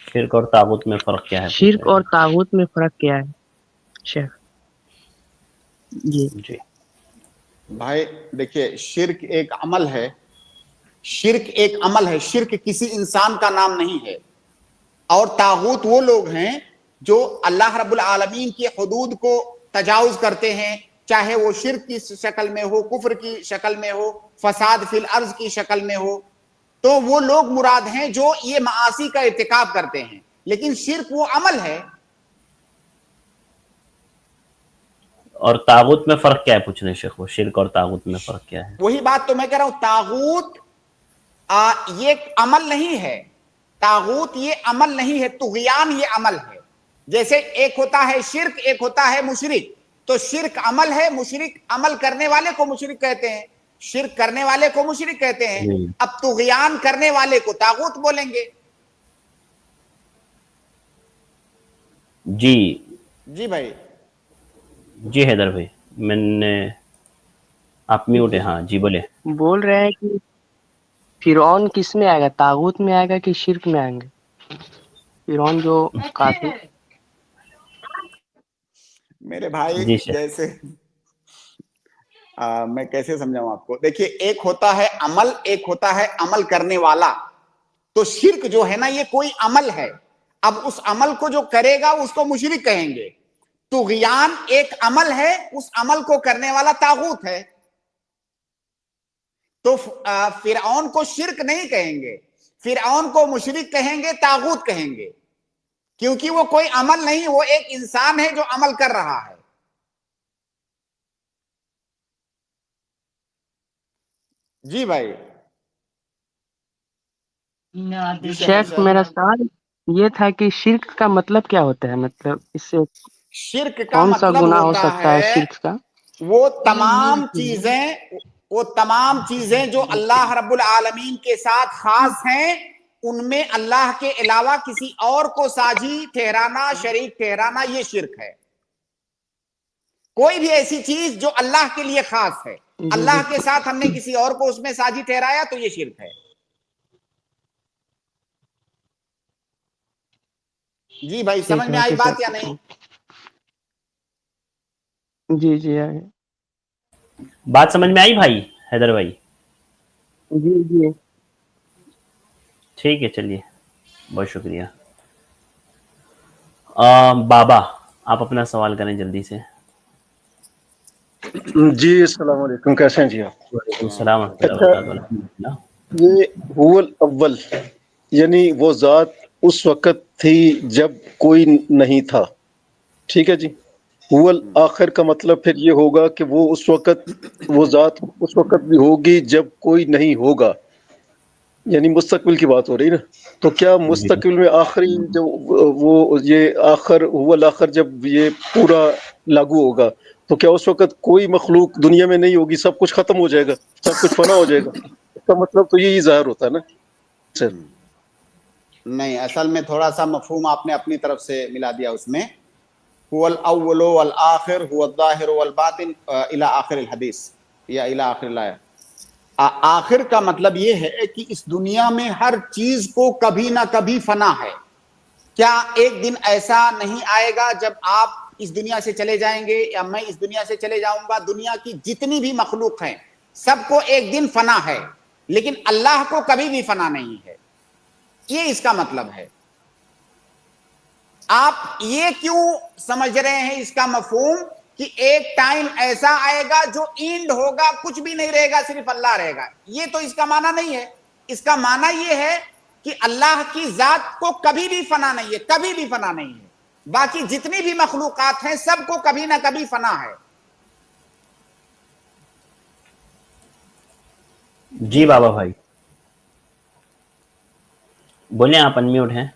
शिर्क और तागूत में फ़र्क क्या है? शिर्क और तागूत में फ़र्क क्या है शेख? जी भाई देखिए, शिर्क एक अमल है। शिर्क एक अमल है, शिर्क किसी इंसान का नाम नहीं है। और तागूत वो लोग हैं जो अल्लाह रब्बुल आलमीन की हुदूद को तजावुज करते हैं, चाहे वो शिर्क की शक्ल में हो, कुफ्र की शक्ल में हो, फसाद फिल अर्ज की शक्ल में हो। तो वो लोग मुराद हैं जो ये मासी का इर्तिकाब करते हैं। लेकिन शिर्क वो अमल है। और तागूत में फ़र्क क्या है पूछ रहे शेख? वो शिर्क और तागूत में फ़र्क क्या है? वही बात तो मैं कह रहा हूं। तागूत ये अमल नहीं है। तागूत ये अमल नहीं है, तुग़यान ये अमल है। जैसे एक होता है शिर्क, एक होता है मुशरिक। तो शिर्क अमल है, मुशरिक अमल करने वाले को मुशरिक कहते हैं, शिर्क करने वाले को मुशरिक कहते हैं। अब तुग़यान करने वाले को तागूत बोलेंगे। जी भाई। जी हैदर भाई, मैंने, आप म्यूट है। हाँ जी, बोले। बोल रहे हैं कि फिरौन किस में आएगा, तागूत में आएगा कि शिर्क में आएंगे? फिरौन जो काफिर। मेरे भाई जैसे मैं कैसे समझाऊं आपको? देखिए, एक होता है अमल, एक होता है अमल करने वाला। तो शिर्क जो है ना, ये कोई अमल है। अब उस अमल को जो करेगा उसको मुशरिक कहेंगे। तुग़यान एक अमल है, उस अमल को करने वाला तागूत है। तो फिरऔन को शिर्क नहीं कहेंगे, फिरऔन को मुशरिक कहेंगे, तागूत कहेंगे, क्योंकि वो कोई अमल नहीं, वो एक इंसान है जो अमल कर रहा है। जी भाई। शेख, मेरा सवाल یہ تھا کہ شرک کا مطلب کیا ہوتا ہے، مطلب اس سے شرک کا کون سا مطلب گناہ ہو ہوتا سکتا ہے ہے شرک کا؟ وہ تمام چیزیں جو اللہ رب العالمین کے ساتھ خاص ہیں، ان میں اللہ کے علاوہ کسی اور کو ساجی ٹھہرانا، شریک ٹھہرانا، یہ شرک ہے۔ کوئی بھی ایسی چیز جو اللہ کے لیے خاص ہے، اللہ کے ساتھ ہم نے کسی اور کو اس میں ساجی ٹھہرایا تو یہ شرک ہے۔ جی بھائی، سمجھ میں آئی بات یا نہیں؟ جی جی آئے۔ بات سمجھ میں آئی بھائی حیدر بھائی؟ جی جی ٹھیک ہے، چلیے، بہت شکریہ۔ بابا آپ اپنا سوال کریں جلدی سے۔ جی السلام علیکم، کیسے ہیں جی آپ؟ وعلیکم السلام ورحمۃ اللہ اچھا، وبرکاتہ، الحمدللہ۔ یہ هو الاول یعنی وہ ذات اس وقت تھی جب کوئی نہیں تھا، ٹھیک ہے جی۔ هو الآخر کا مطلب پھر یہ ہوگا کہ وہ اس وقت، وہ ذات اس وقت بھی ہوگی جب کوئی نہیں ہوگا، یعنی مستقبل کی بات ہو رہی نا۔ تو کیا جی مستقبل میں آخری جو وہ یہ آخر هو الآخر جب یہ پورا لاگو ہوگا تو کیا اس وقت کوئی مخلوق دنیا میں نہیں ہوگی، سب کچھ ختم ہو جائے گا، سب کچھ فنا ہو جائے گا؟ اس کا مطلب تو یہی ظاہر ہوتا ہے نا سر۔ نہیں، اصل میں تھوڑا سا مفہوم آپ نے اپنی طرف سے ملا دیا اس میں۔ هو الاول والآخر هو الظاہر والباطن الى آخر الحدیث یا الى آخر الآیہ۔ آخر کا مطلب یہ ہے کہ اس دنیا میں ہر چیز کو کبھی نہ کبھی فنا ہے۔ کیا ایک دن ایسا نہیں آئے گا جب آپ اس دنیا سے چلے جائیں گے یا میں اس دنیا سے چلے جاؤں گا؟ دنیا کی جتنی بھی مخلوق ہیں سب کو ایک دن فنا ہے، لیکن اللہ کو کبھی بھی فنا نہیں ہے۔ یہ اس کا مطلب ہے۔ آپ یہ کیوں سمجھ رہے ہیں اس کا مفہوم کہ ایک ٹائم ایسا آئے گا جو اینڈ ہوگا، کچھ بھی نہیں رہے گا، صرف اللہ رہے گا؟ یہ تو اس کا معنی نہیں ہے۔ اس کا معنی یہ ہے کہ اللہ کی ذات کو کبھی بھی فنا نہیں ہے، کبھی بھی فنا نہیں ہے۔ باقی جتنی بھی مخلوقات ہیں سب کو کبھی نہ کبھی فنا ہے۔ جی بابا بھائی بولیں، آپ انمیوٹ ہیں۔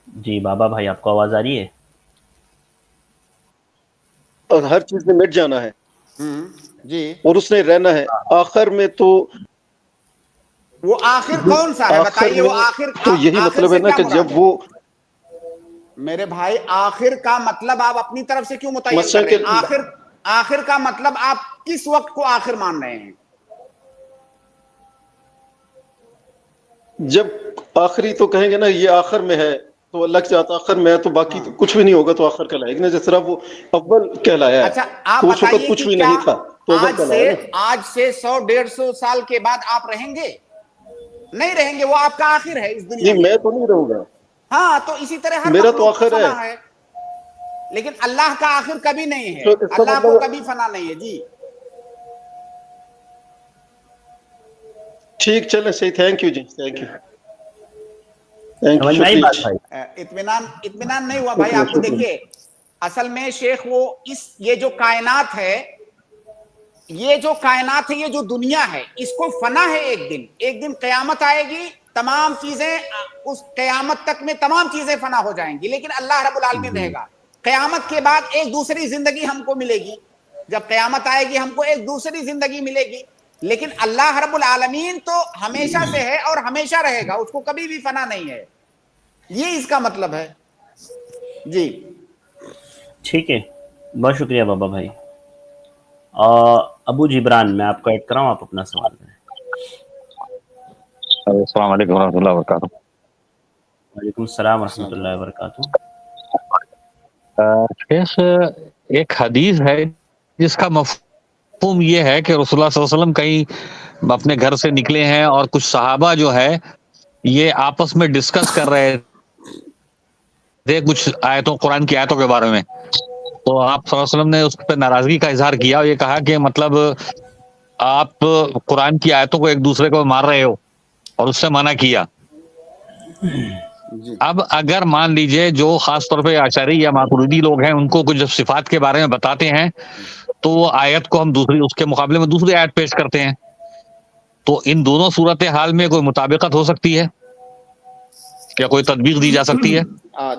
جی بابا بھائی آپ کو آواز آ رہی ہے؟ اور ہر چیز میں مٹ جانا ہے جی، اور اس نے رہنا ہے آخر میں، تو وہ آخر کون سا ہے آخر بتائیے؟ وہ میں آخر تو یہی آخر مطلب سے ہے نا کیا کہ مراد جب ہے؟ وہ میرے بھائی، آخر کا مطلب آپ اپنی طرف سے کیوں متعین مثلا کر رہے ہیں؟ کہ آخر کا مطلب آپ کس وقت کو آخر مان رہے ہیں؟ جب آخری تو کہیں گے نا یہ آخر میں ہے، تو اللہ کے ساتھ آخر میں ہے، تو باقی تو کچھ بھی نہیں ہوگا تو آخر کہلائے گا نا، جس طرح وہ اول کہلایا ہے۔ اچھا، آپ تو اس وقت بتائیے کچھ کہ بھی کیا نہیں تھا تو اول کہلایا نا۔ آج سے 100-150 سال کے بعد آپ رہیں گے؟ نہیں رہیں گے، وہ آپ کا آخر ہے اس دنیا نہیں، میں۔ میں تو نہیں رہوں گا، ہاں، تو اسی طرح ہر میرا تو مخلوق کا آخر فنا ہے، لیکن اللہ کا آخر کبھی نہیں ہے، تو اس کا اللہ کو مطلب کبھی فنا نہیں ہے۔ جی ٹھیک، چلیں صحیح، تھینک یو جی، تھینک یو، تھینک یو، سمجھ میں آئی شکریہ بات جی، بھائی؟ اطمینان نہیں ہوا بھائی شکریہ آپ کو؟ شکریہ۔ دیکھیے، اصل میں شیخ وہ یہ جو کائنات ہے، یہ جو کائنات ہے، یہ جو دنیا ہے، اس کو فنا ہے۔ ایک دن قیامت آئے گی، تمام چیزیں، اس قیامت تک میں تمام چیزیں فنا ہو جائیں گی، لیکن اللہ رب العالمین رہے گا۔ قیامت کے بعد ایک دوسری زندگی ہم کو ملے گی، جب قیامت آئے گی ہم کو ایک دوسری زندگی ملے گی، لیکن اللہ رب العالمین تو ہمیشہ سے ہے اور ہمیشہ رہے گا، اس کو کبھی بھی فنا نہیں ہے۔ یہ اس کا مطلب ہے۔ جی ٹھیک ہے، بہت شکریہ بابا بھائی۔ ابو جبران میں آپ کو ایڈ کراؤں، آپ اپنا سوال کریں۔ السلام علیکم ورحمۃ اللہ وبرکاتہ۔ وعلیکم السلام ورحمۃ اللہ وبرکاتہ۔ شیخ، ایک حدیث ہے جس کا مفہوم یہ ہے کہ رسول اللہ صلی اللہ علیہ وسلم کہیں اپنے گھر سے نکلے ہیں اور کچھ صحابہ جو ہے یہ آپس میں ڈسکس کر رہے تھے کچھ آیتوں، قرآن کی آیتوں کے بارے میں، تو آپ صلی اللہ علیہ وسلم نے اس پہ ناراضگی کا اظہار کیا اور یہ کہا کہ مطلب آپ قرآن کی آیتوں کو ایک دوسرے کو مار رہے ہو، اور اس سے منع کیا۔ اب اگر مان لیجئے جو خاص طور پہ اشعری یا ماتریدی لوگ ہیں ان کو کچھ جب صفات کے بارے میں بتاتے ہیں تو وہ آیت کو ہم دوسری، اس کے مقابلے میں دوسری آیت پیش کرتے ہیں، تو ان دونوں صورت حال میں کوئی مطابقت ہو سکتی ہے کیا کوئی تطبیق دی جا سکتی ہے؟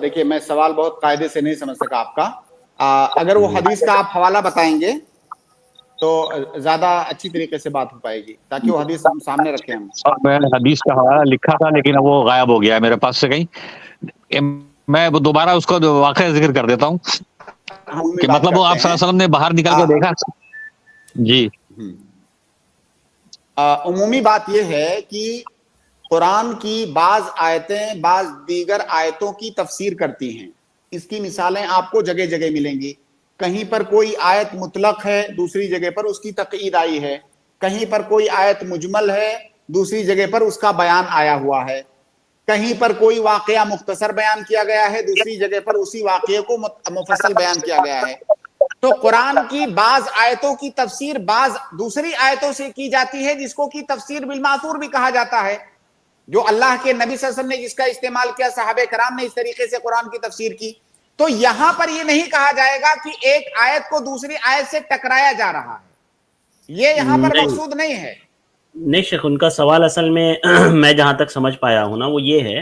دیکھیے میں سوال بہت قاعدے سے نہیں سمجھ سکا آپ کا. اگر وہ حدیث کا آپ حوالہ بتائیں گے تو زیادہ اچھی طریقے سے بات ہو پائے گی, تاکہ وہ حدیث ہم سامنے رکھیں. ہم میں نے حدیث کا حوالہ لکھا تھا لیکن وہ غائب ہو گیا ہے میرے پاس سے کہیں. میں دوبارہ اس کو واقعہ ذکر کر دیتا ہوں کہ مطلب وہ آپ صلی اللہ علیہ وسلم نے باہر نکل کے دیکھا. جی عمومی بات یہ ہے کہ قرآن کی بعض آیتیں بعض دیگر آیتوں کی تفسیر کرتی ہیں. اس کی مثالیں آپ کو جگہ جگہ ملیں گی. کہیں پر کوئی آیت مطلق ہے, دوسری جگہ پر اس کی تقیید آئی ہے. کہیں پر کوئی آیت مجمل ہے, دوسری جگہ پر اس کا بیان آیا ہوا ہے. کہیں پر کوئی واقعہ مختصر بیان کیا گیا ہے, دوسری جگہ پر اسی واقعے کو مفصل بیان کیا گیا ہے. تو قرآن کی بعض آیتوں کی تفسیر بعض دوسری آیتوں سے کی جاتی ہے, جس کو کی تفسیر بالماثور بھی کہا جاتا ہے. جو اللہ کے نبی صلی اللہ علیہ وسلم نے جس کا استعمال کیا, صحابہ کرام نے اس طریقے سے قرآن کی تفسیر کی. تو یہاں پر یہ نہیں کہا جائے گا کہ ایک آیت کو دوسری آیت سے ٹکرایا جا رہا ہے. یہ یہاں پر مقصود نہیں ہے. نہیں شیخ, ان کا سوال اصل میں میں جہاں تک سمجھ پایا ہوں نا, وہ یہ ہے,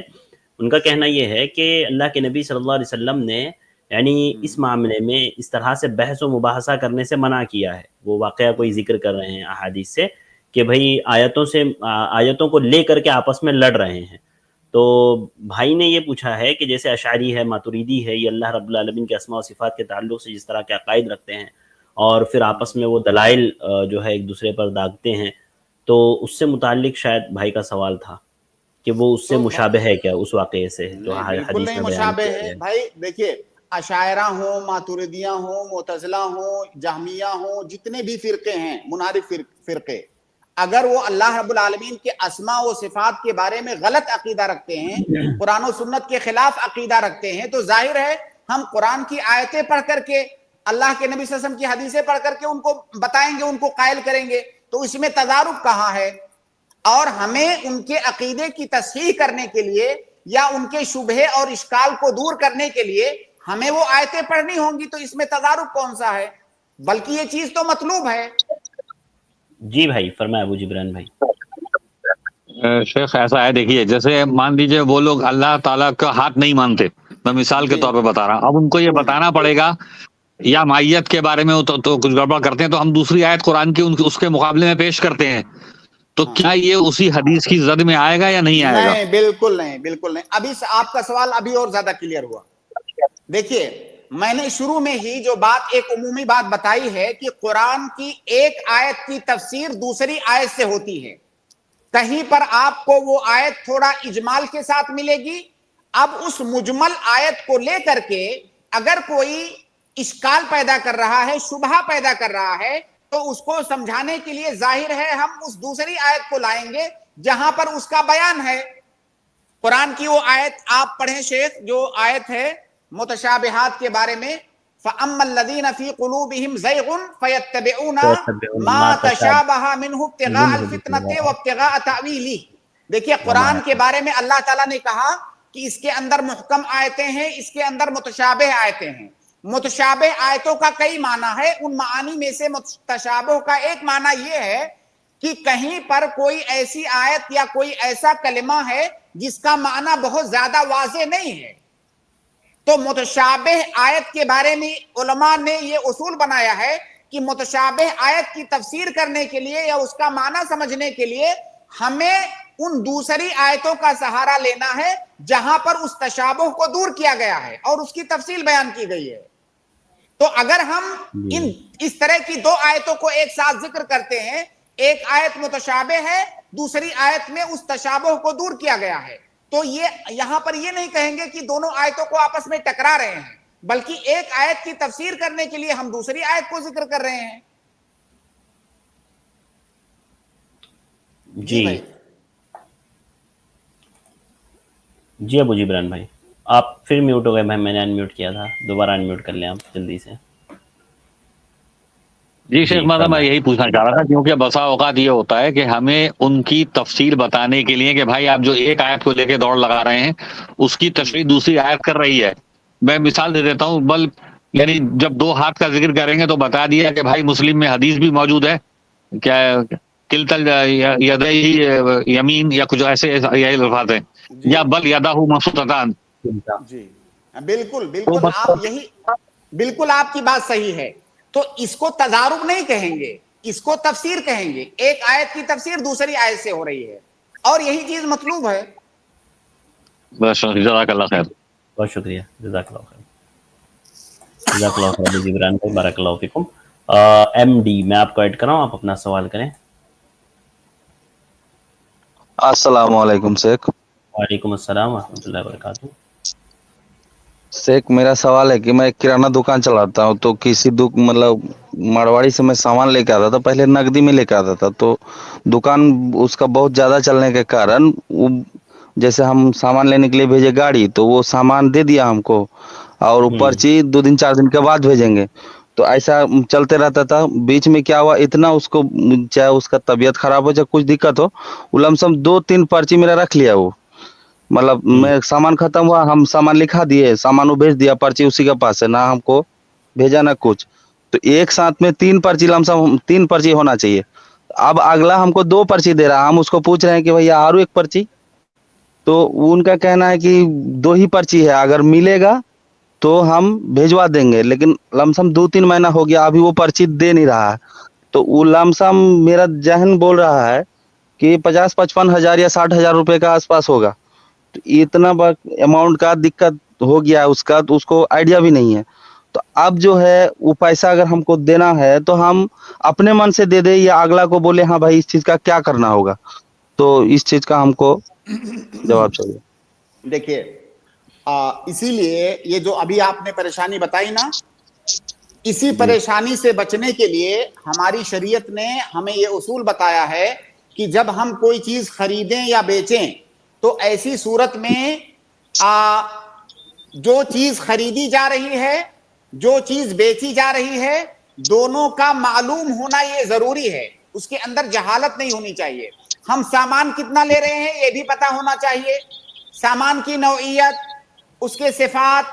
ان کا کہنا یہ ہے کہ اللہ کے نبی صلی اللہ علیہ وسلم نے یعنی اس معاملے میں اس طرح سے بحث و مباحثہ کرنے سے منع کیا ہے. وہ واقعہ کوئی ذکر کر رہے ہیں احادیث سے کہ بھئی آیتوں کو لے کر کے آپس میں لڑ رہے ہیں. تو بھائی نے یہ پوچھا ہے کہ جیسے اشعری ہے, ماتریدی ہے, یہ اللہ رب العالمین کے اسماء و صفات کے تعلق سے جس طرح کے عقائد رکھتے ہیں اور پھر آپس میں وہ دلائل جو ہے ایک دوسرے پر داغتے ہیں, تو اس سے متعلق شاید بھائی کا سوال تھا کہ وہ اس سے مشابہ ہے کیا اس واقعے سے جو بالکل نہیں مشابہ ہے بھائی. دیکھیے اشاعرہ ہوں, ماتریدیاں ہوں, معتزلہ ہوں, جہمیہ ہوں, جتنے بھی فرقے ہیں منحرف فرقے, اگر وہ اللہ رب العالمین کے اسماء و صفات کے بارے میں غلط عقیدہ رکھتے ہیں, قرآن و سنت کے خلاف عقیدہ رکھتے ہیں, تو ظاہر ہے ہم قرآن کی آیتیں پڑھ کر کے, اللہ کے نبی صلی اللہ علیہ وسلم کی حدیثیں پڑھ کر کے ان کو بتائیں گے, ان کو قائل کریں گے. تو اس میں تضارب کہاں ہے؟ اور ہمیں ان کے عقیدے کی تصحیح کرنے کے لیے یا ان کے شبہے اور اشکال کو دور کرنے کے لیے ہمیں وہ آیتیں پڑھنی ہوں گی. تو اس میں تضارب کون سا ہے؟ بلکہ یہ چیز تو مطلوب ہے. جی بھائی فرمائے ابو جبران بھائی. شیخ ایسا ہے, دیکھیے جیسے مان لیجئے وہ لوگ اللہ تعالیٰ کا ہاتھ نہیں مانتے, میں مثال کے طور پہ بتا رہا ہوں. اب ان کو یہ بتانا پڑے گا یا مائیت کے بارے میں تو کچھ گڑبڑ کرتے ہیں, تو ہم دوسری آیت قرآن کی اس کے مقابلے میں پیش کرتے ہیں, تو کیا یہ اسی حدیث کی زد میں آئے گا یا نہیں آئے گا؟ نہیں, بالکل نہیں, بالکل نہیں. ابھی آپ کا سوال ابھی اور زیادہ کلیئر ہوا. دیکھیے میں نے شروع میں ہی جو بات ایک عمومی بات بتائی ہے کہ قرآن کی ایک آیت کی تفسیر دوسری آیت سے ہوتی ہے. کہیں پر آپ کو وہ آیت تھوڑا اجمال کے ساتھ ملے گی. اب اس مجمل آیت کو لے کر کے اگر کوئی اشکال پیدا کر رہا ہے, شبہہ پیدا کر رہا ہے, تو اس کو سمجھانے کے لیے ظاہر ہے ہم اس دوسری آیت کو لائیں گے جہاں پر اس کا بیان ہے. قرآن کی وہ آیت آپ پڑھیں شیخ, جو آیت ہے متشابہات کے بارے میں, فَأَمَّا الَّذِينَ فِي قُلُوبِهِمْ زَيْغٌ فَيَتَّبِعُونَ مَا تَشَابَهَ مِنْهُ ابْتِغَاءَ الْفِتْنَةِ وَابْتِغَاءَ تَأْوِيلِهِ. دیکھیے قرآن کے بارے میں اللہ تعالیٰ نے کہا کہ اس کے اندر محکم آیتیں ہیں, اس کے اندر متشابہ آیتیں ہیں. متشابہ آیتوں کا کئی معنی ہے. ان معانی میں سے متشابہ کا ایک معنی یہ ہے کہ کہیں پر کوئی ایسی آیت یا کوئی ایسا کلمہ ہے جس کا معنی بہت زیادہ واضح نہیں ہے. تو متشابہ آیت کے بارے میں علماء نے یہ اصول بنایا ہے کہ متشابہ آیت کی تفسیر کرنے کے لیے یا اس کا معنی سمجھنے کے لیے ہمیں ان دوسری آیتوں کا سہارا لینا ہے جہاں پر اس تشابہ کو دور کیا گیا ہے اور اس کی تفصیل بیان کی گئی ہے. تو اگر ہم اس طرح کی دو آیتوں کو ایک ساتھ ذکر کرتے ہیں, ایک آیت متشابہ ہے, دوسری آیت میں اس تشابہ کو دور کیا گیا ہے, تو یہ یہاں پر یہ نہیں کہیں گے کہ دونوں آیتوں کو آپس میں ٹکرا رہے ہیں, بلکہ ایک آیت کی تفسیر کرنے کے لیے ہم دوسری آیت کو ذکر کر رہے ہیں. جی ابو جبران بھائی آپ پھر میوٹ ہو گئے بھائی, میں نے انمیوٹ کیا تھا, دوبارہ انمیوٹ کر لیں آپ جلدی سے. جی شیخ ماتا میں یہی پوچھنا چاہ رہا تھا, کیونکہ بسا اوقات یہ ہوتا ہے کہ ہمیں ان کی تفصیل بتانے کے لیے کہ بھائی آپ جو ایک آیت کو لے کے دوڑ لگا رہے ہیں اس کی تشریح دوسری آیت کر رہی ہے. میں مثال دے دیتا ہوں, یعنی جب دو ہاتھ کا ذکر کریں گے تو بتا دیا کہ بھائی مسلم میں حدیث بھی موجود ہے, کیا किल्तल यदई यमीन या कुछ ऐसे यही अल्फाज हैं, या बल यदाहु मबसूततान। जी बिल्कुल बिल्कुल, आप यही बिल्कुल आपकी बात सही है। तो इसको तजारुब नहीं कहेंगे, इसको तफसीर कहेंगे। एक आयत की तफसीर दूसरी आयत से हो रही है और यही चीज मतलूब है। बस जज़ाकल्लाह खैर। बहुत शुक्रिया, जज़ाकल्लाह खैर, जज़ाकल्लाह खैर जिब्रान भाई, बारकल्लाहु फीकुम। एमडी मैं आपको ऐड कर रहा हूँ, आप अपना सवाल करें। अस्सलाम वालेकुम शेख। वालेकुम अस्सलाम रहमतुल्लाहि व बरकातहू। शेख मेरा सवाल है कि मैं किराना दुकान चलाता हूँ, तो किसी मतलब मारवाड़ी से मैं सामान लेके आता था, पहले नकदी में लेके आता था, तो दुकान उसका बहुत ज़्यादा चलने के कारण वो जैसे हम सामान लेने के लिए भेजे गाड़ी, तो वो सामान दे दिया हमको और पर्ची 2 दिन 4 दिन के बाद भेजेंगे, तो ऐसा चलते रहता था। बीच में क्या हुआ, इतना उसको चाहे उसका तबीयत खराब हो चाहे कुछ दिक्कत हो, वो लमसम 2-3 पर्ची मेरा रख लिया वो, मतलब मैं सामान खत्म हुआ, हम सामान लिखा दिए, सामान वो भेज दिया, पर्ची उसी के पास है, ना हमको भेजा ना कुछ। तो एक साथ में 3 पर्ची लमसम 3 पर्ची होना चाहिए। अब अगला हमको 2 पर्ची दे रहा है, हम उसको पूछ रहे हैं कि भैया और एक पर्ची, तो उनका कहना है कि 2 ही पर्ची है, अगर मिलेगा तो हम भेजवा देंगे, लेकिन लमसम 2-3 महीना हो गया अभी वो पर्ची दे नहीं रहा है। तो वो लमसम मेरा जहन बोल रहा है कि 50-55 हजार या 60 हजार रुपए का आसपास होगा। तो इतना अमाउंट का दिक्कत हो गया उसका, तो उसको आइडिया भी नहीं है। तो अब जो है वो पैसा अगर हमको देना है तो हम अपने मन से दे दे या अगला को बोले हाँ भाई इस चीज का क्या करना होगा, तो इस चीज का हमको जवाब चाहिए। देखिए इसीलिए ये जो अभी आपने परेशानी बताई ना, इसी परेशानी से बचने के लिए हमारी शरीयत ने हमें ये उसूल बताया है कि जब हम कोई चीज खरीदें या बेचें तो ऐसी सूरत में जो चीज खरीदी जा रही है, जो चीज बेची जा रही है, दोनों का मालूम होना ये जरूरी है, उसके अंदर जहालत नहीं होनी चाहिए। हम सामान कितना ले रहे हैं ये भी पता होना चाहिए, सामान की नौइयत, उसके सिफात,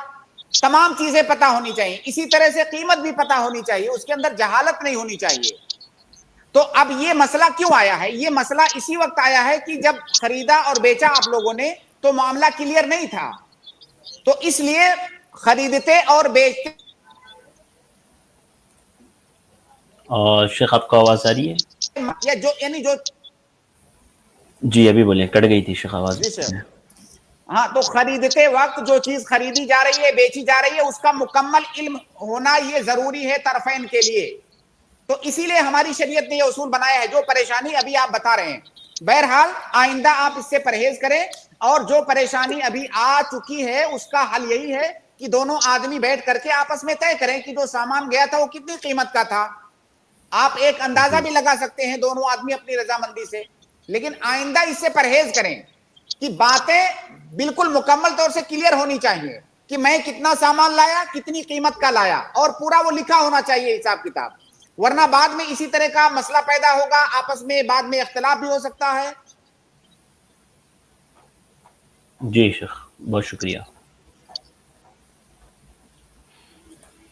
तमाम चीजें पता होनी चाहिए। इसी तरह से कीमत भी पता होनी चाहिए, उसके अंदर जहालत नहीं होनी चाहिए। तो अब ये मसला क्यों आया है? ये मसला इसी वक्त आया है कि जब खरीदा और बेचा आप लोगों ने तो मामला क्लियर नहीं था, तो इसलिए खरीदते और बेचते। और शेख आपको आवाज आ रही है? या जो यानी जो जी अभी बोले, कट गई थी शेख आवाज। जी सर। हाँ, तो खरीदते वक्त जो चीज खरीदी जा रही है, बेची जा रही है, उसका मुकम्मल इल्म होना ये जरूरी है तरफैन के लिए। तो इसीलिए हमारी शरीयत ने ये उसूल बनाया है, जो परेशानी अभी आप बता रहे हैं। बहरहाल आइंदा आप इससे परहेज करें, और जो परेशानी अभी आ चुकी है उसका हल यही है कि दोनों आदमी बैठ करके आपस में तय करें कि जो सामान गया था वो कितनी कीमत का था। आप एक अंदाजा भी लगा सकते हैं दोनों आदमी अपनी रजामंदी से, लेकिन आइंदा इससे परहेज करें कि बातें बिल्कुल मुकम्मल तौर से क्लियर होनी चाहिए कि मैं कितना सामान लाया, कितनी कीमत का लाया, और पूरा वो लिखा होना चाहिए हिसाब किताब, वरना बाद में इसी तरह का मसला पैदा होगा, आपस में बाद में इख्तिलाफ भी हो सकता है। जी शेख, बहुत शुक्रिया।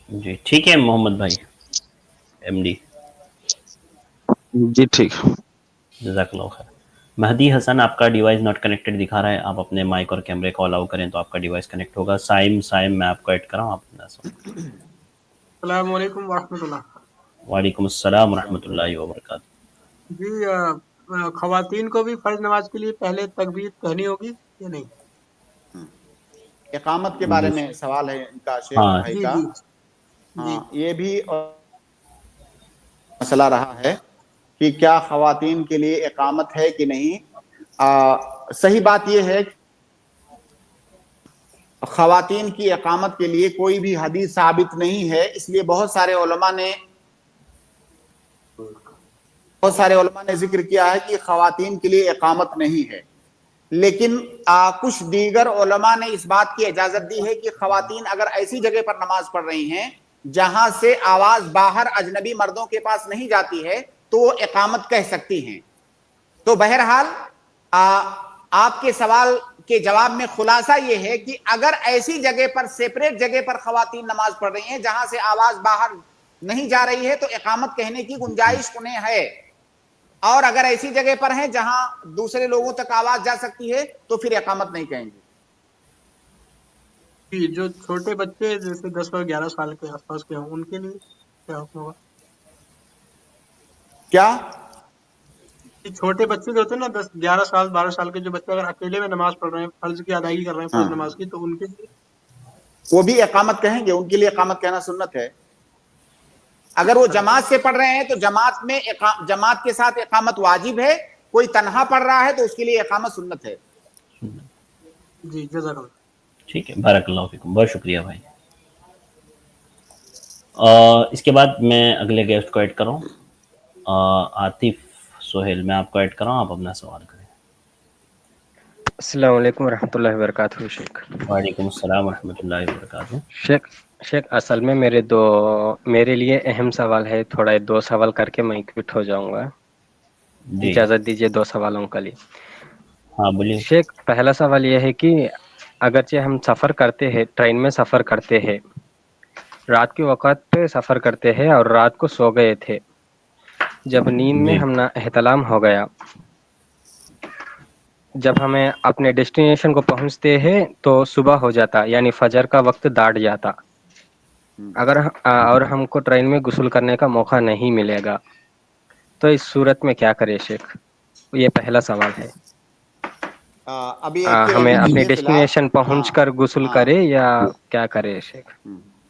जी ठीक है मोहम्मद भाई, एमडी। जी ठीक। जज़ाकल्लाह खैर। महदी हसन, आपका डिवाइस नॉट कनेक्टेड दिखा रहा है, आप अपने माइक और कैमरे को अलाउ करें तो आपका डिवाइस कनेक्ट होगा। साइम मैं आपको ऐड कराऊँ, आप अस्सलाम वालेकुम वरहमतुल्लाह। वालेकुम अस्सलाम रहमतुल्लाहि व बरकातहू। जी खवातीन को भी फर्ज नमाज के लिए पहले तकबीर कहनी होगी या नहीं? इकामत के बारे में सवाल है इनका शेख भाई का। हाँ, ये भी मसला रहा है कि क्या खवातीन के लिए इकामत है कि नहीं। सही बात यह है खवातीन की इकामत के लिए कोई भी हदीस साबित नहीं है, इसलिए बहुत सारे उलमा ने जिक्र किया है कि खवातीन के लिए इकामत नहीं है। लेकिन कुछ दीगर उलमा ने इस बात की इजाजत दी है कि खवातीन अगर ऐसी जगह पर नमाज पढ़ रही हैं जहां से आवाज बाहर अजनबी मर्दों के पास नहीं जाती है तो वो इकामत कह सकती हैं। तो बहरहाल आपके सवाल के जवाब में खुलासा ये है कि अगर ऐसी जगह पर, सेपरेट जगह पर खवातीन नमाज पढ़ रही हैं जहां से आवाज बाहर नहीं जा रही है तो इकामत कहने की गुंजाइश उन्हें है। اور اگر ایسی جگہ پر ہیں جہاں دوسرے لوگوں تک آواز جا سکتی ہے تو پھر اقامت نہیں کہیں گے. جو چھوٹے بچے جیسے 10 اور 11 سال کے آس پاس کے ہوں ان کے لیے کیا حکم ہوگا؟ کیا چھوٹے بچے جو ہوتے ہیں نا 10 11 سال 12 سال کے جو بچے اگر اکیلے میں نماز پڑھ رہے ہیں فرض کی ادائیگی کر رہے ہیں فرض نماز کی تو ان کے لیے وہ بھی اقامت کہیں گے. ان کے لیے اقامت کہنا سنت ہے. اگر وہ جماعت سے پڑھ رہے ہیں تو جماعت کے ساتھ اقامت واجب ہے. کوئی تنہا پڑھ رہا ہے تو اس کے لیے اقامت سنت ہے. جی جزاک اللہ. ٹھیک ہے, بارک اللہ فیکم, بہت شکریہ بھائی. اس کے بعد میں اگلے گیسٹ کو ایڈ کروں, عاطف سہیل, میں آپ کو ایڈ کر رہا ہوں, آپ اپنا سوال کریں. السلام علیکم ورحمۃ اللہ وبرکاتہ شیخ. وعلیکم السلام ورحمۃ اللہ وبرکاتہ. شیخ اصل میں میرے لیے اہم سوال ہے, تھوڑا 2 سوال کر کے میں کوئٹ ہو جاؤں گا. جی اجازت دیجیے 2 سوالوں کے لیے. ہاں بولیے. شیخ پہلا سوال یہ ہے کہ اگرچہ ہم سفر کرتے ہیں, ٹرین میں سفر کرتے ہیں, رات کے وقت پہ سفر کرتے ہیں اور رات کو سو گئے تھے, جب نیند میں جی ہم احتلام ہو گیا, جب ہمیں اپنے ڈیسٹینیشن کو پہنچتے ہیں تو صبح ہو جاتا, یعنی فجر کا وقت داٹ جاتا. اور ہم کو ٹرین میں غسل کرنے کا موقع نہیں ملے گا, تو اس صورت میں کیا کرے شیخ؟ یہ پہلا سوال ہے. ابھی ایک ہمیں اپنی فی الحال ڈیسٹینیشن پہنچ کر غسل کرے یا کیا کرے شیخ؟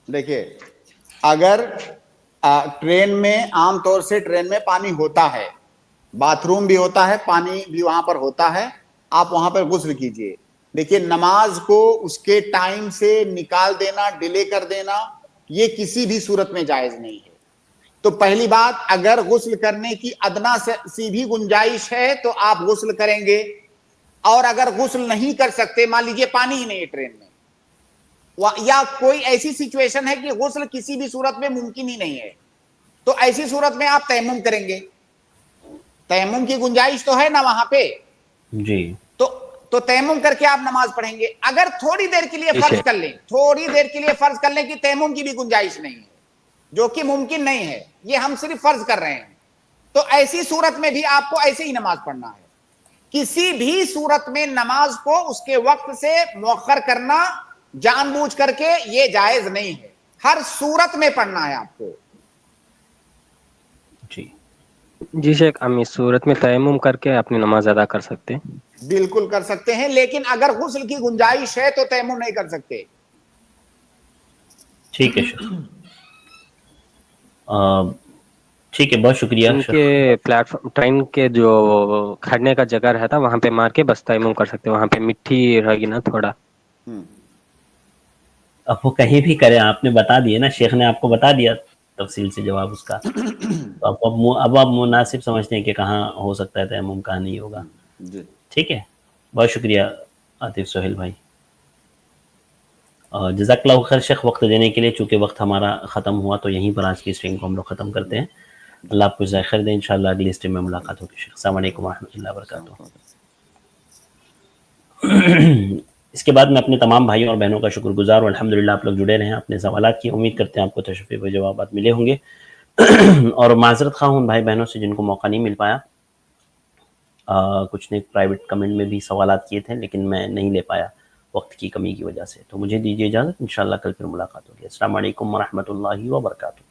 دیکھیے, اگر ٹرین میں عام طور سے ٹرین میں پانی ہوتا ہے, باتھ روم بھی ہوتا ہے, پانی بھی وہاں پر ہوتا ہے, آپ وہاں پر غسل کیجئے. دیکھیے نماز کو اس کے ٹائم سے نکال دینا, ڈیلے کر دینا, یہ کسی بھی صورت میں جائز نہیں ہے. تو پہلی بات, اگر غسل کرنے کی ادنا سی بھی گنجائش ہے تو آپ غسل کریں گے, اور اگر غسل نہیں کر سکتے, مان لیجئے پانی ہی نہیں ہے ٹرین میں, یا کوئی ایسی سچویشن ہے کہ غسل کسی بھی صورت میں ممکن ہی نہیں ہے, تو ایسی صورت میں آپ تیمم کریں گے. تیمم کی گنجائش تو ہے نا وہاں پہ, جی, تو تیمم کر کے آپ نماز پڑھیں گے. اگر تھوڑی دیر کے لیے فرض کر لیں, تھوڑی دیر کے لیے فرض کر لیں کہ تیمم کی بھی گنجائش نہیں ہے, جو کہ ممکن نہیں ہے, یہ ہم صرف فرض کر رہے ہیں, تو ایسی صورت میں بھی آپ کو ایسے ہی نماز پڑھنا ہے. کسی بھی صورت میں نماز کو اس کے وقت سے مؤخر کرنا جان بوجھ کر کے یہ جائز نہیں ہے, ہر صورت میں پڑھنا ہے آپ کو. جی شیخ, ہم اس صورت میں تیمم کر کے اپنی نماز ادا کر سکتے ہیں؟ بالکل کر سکتے ہیں, لیکن اگر غسل کی گنجائش ہے تو تیمم نہیں کر سکتے. ٹھیک ہے شیخ, ٹھیک ہے, بہت شکریہ. ان کے پلیٹ فارم ٹرین کے جو کھڑنے کا جگہ رہتا وہاں پہ مار کے بس تیمم کر سکتے, وہاں پہ مٹی رہے گی نا تھوڑا. اب وہ کہیں بھی کریں, آپ نے بتا دیا نا, شیخ نے آپ کو بتا دیا تفصیل سے جواب اس کا, تو اب آپ مناسب سمجھتے ہیں کہ کہاں ہو سکتا ہے تیمم, کہاں نہیں ہوگا. ٹھیک ہے, بہت شکریہ عاطف سہیل بھائی. جزاک اللہ خیر شیخ وقت دینے کے لیے. چونکہ وقت ہمارا ختم ہوا تو یہیں پر آج کی اسٹریم کو ہم لوگ ختم کرتے ہیں. اللہ آپ کو جزائے خیر دیں, انشاءاللہ اگلی اسٹریم میں ملاقات ہوگی. شیخ السلام علیکم ورحمۃ اللہ وبرکاتہ. اس کے بعد میں اپنے تمام بھائیوں اور بہنوں کا شکر گزار ہوں. الحمدللہ آپ لوگ جڑے رہے ہیں, اپنے سوالات کی امید کرتے ہیں آپ کو تشریف و جوابات ملے ہوں گے. اور معذرت خواہ ہوں ان بھائی بہنوں سے جن کو موقع نہیں مل پایا. کچھ نے پرائیویٹ کمنٹ میں بھی سوالات کیے تھے لیکن میں نہیں لے پایا وقت کی کمی کی وجہ سے. تو مجھے دیجیے اجازت, انشاءاللہ کل پھر ملاقات ہوگی. السلام علیکم ورحمۃ اللہ وبرکاتہ.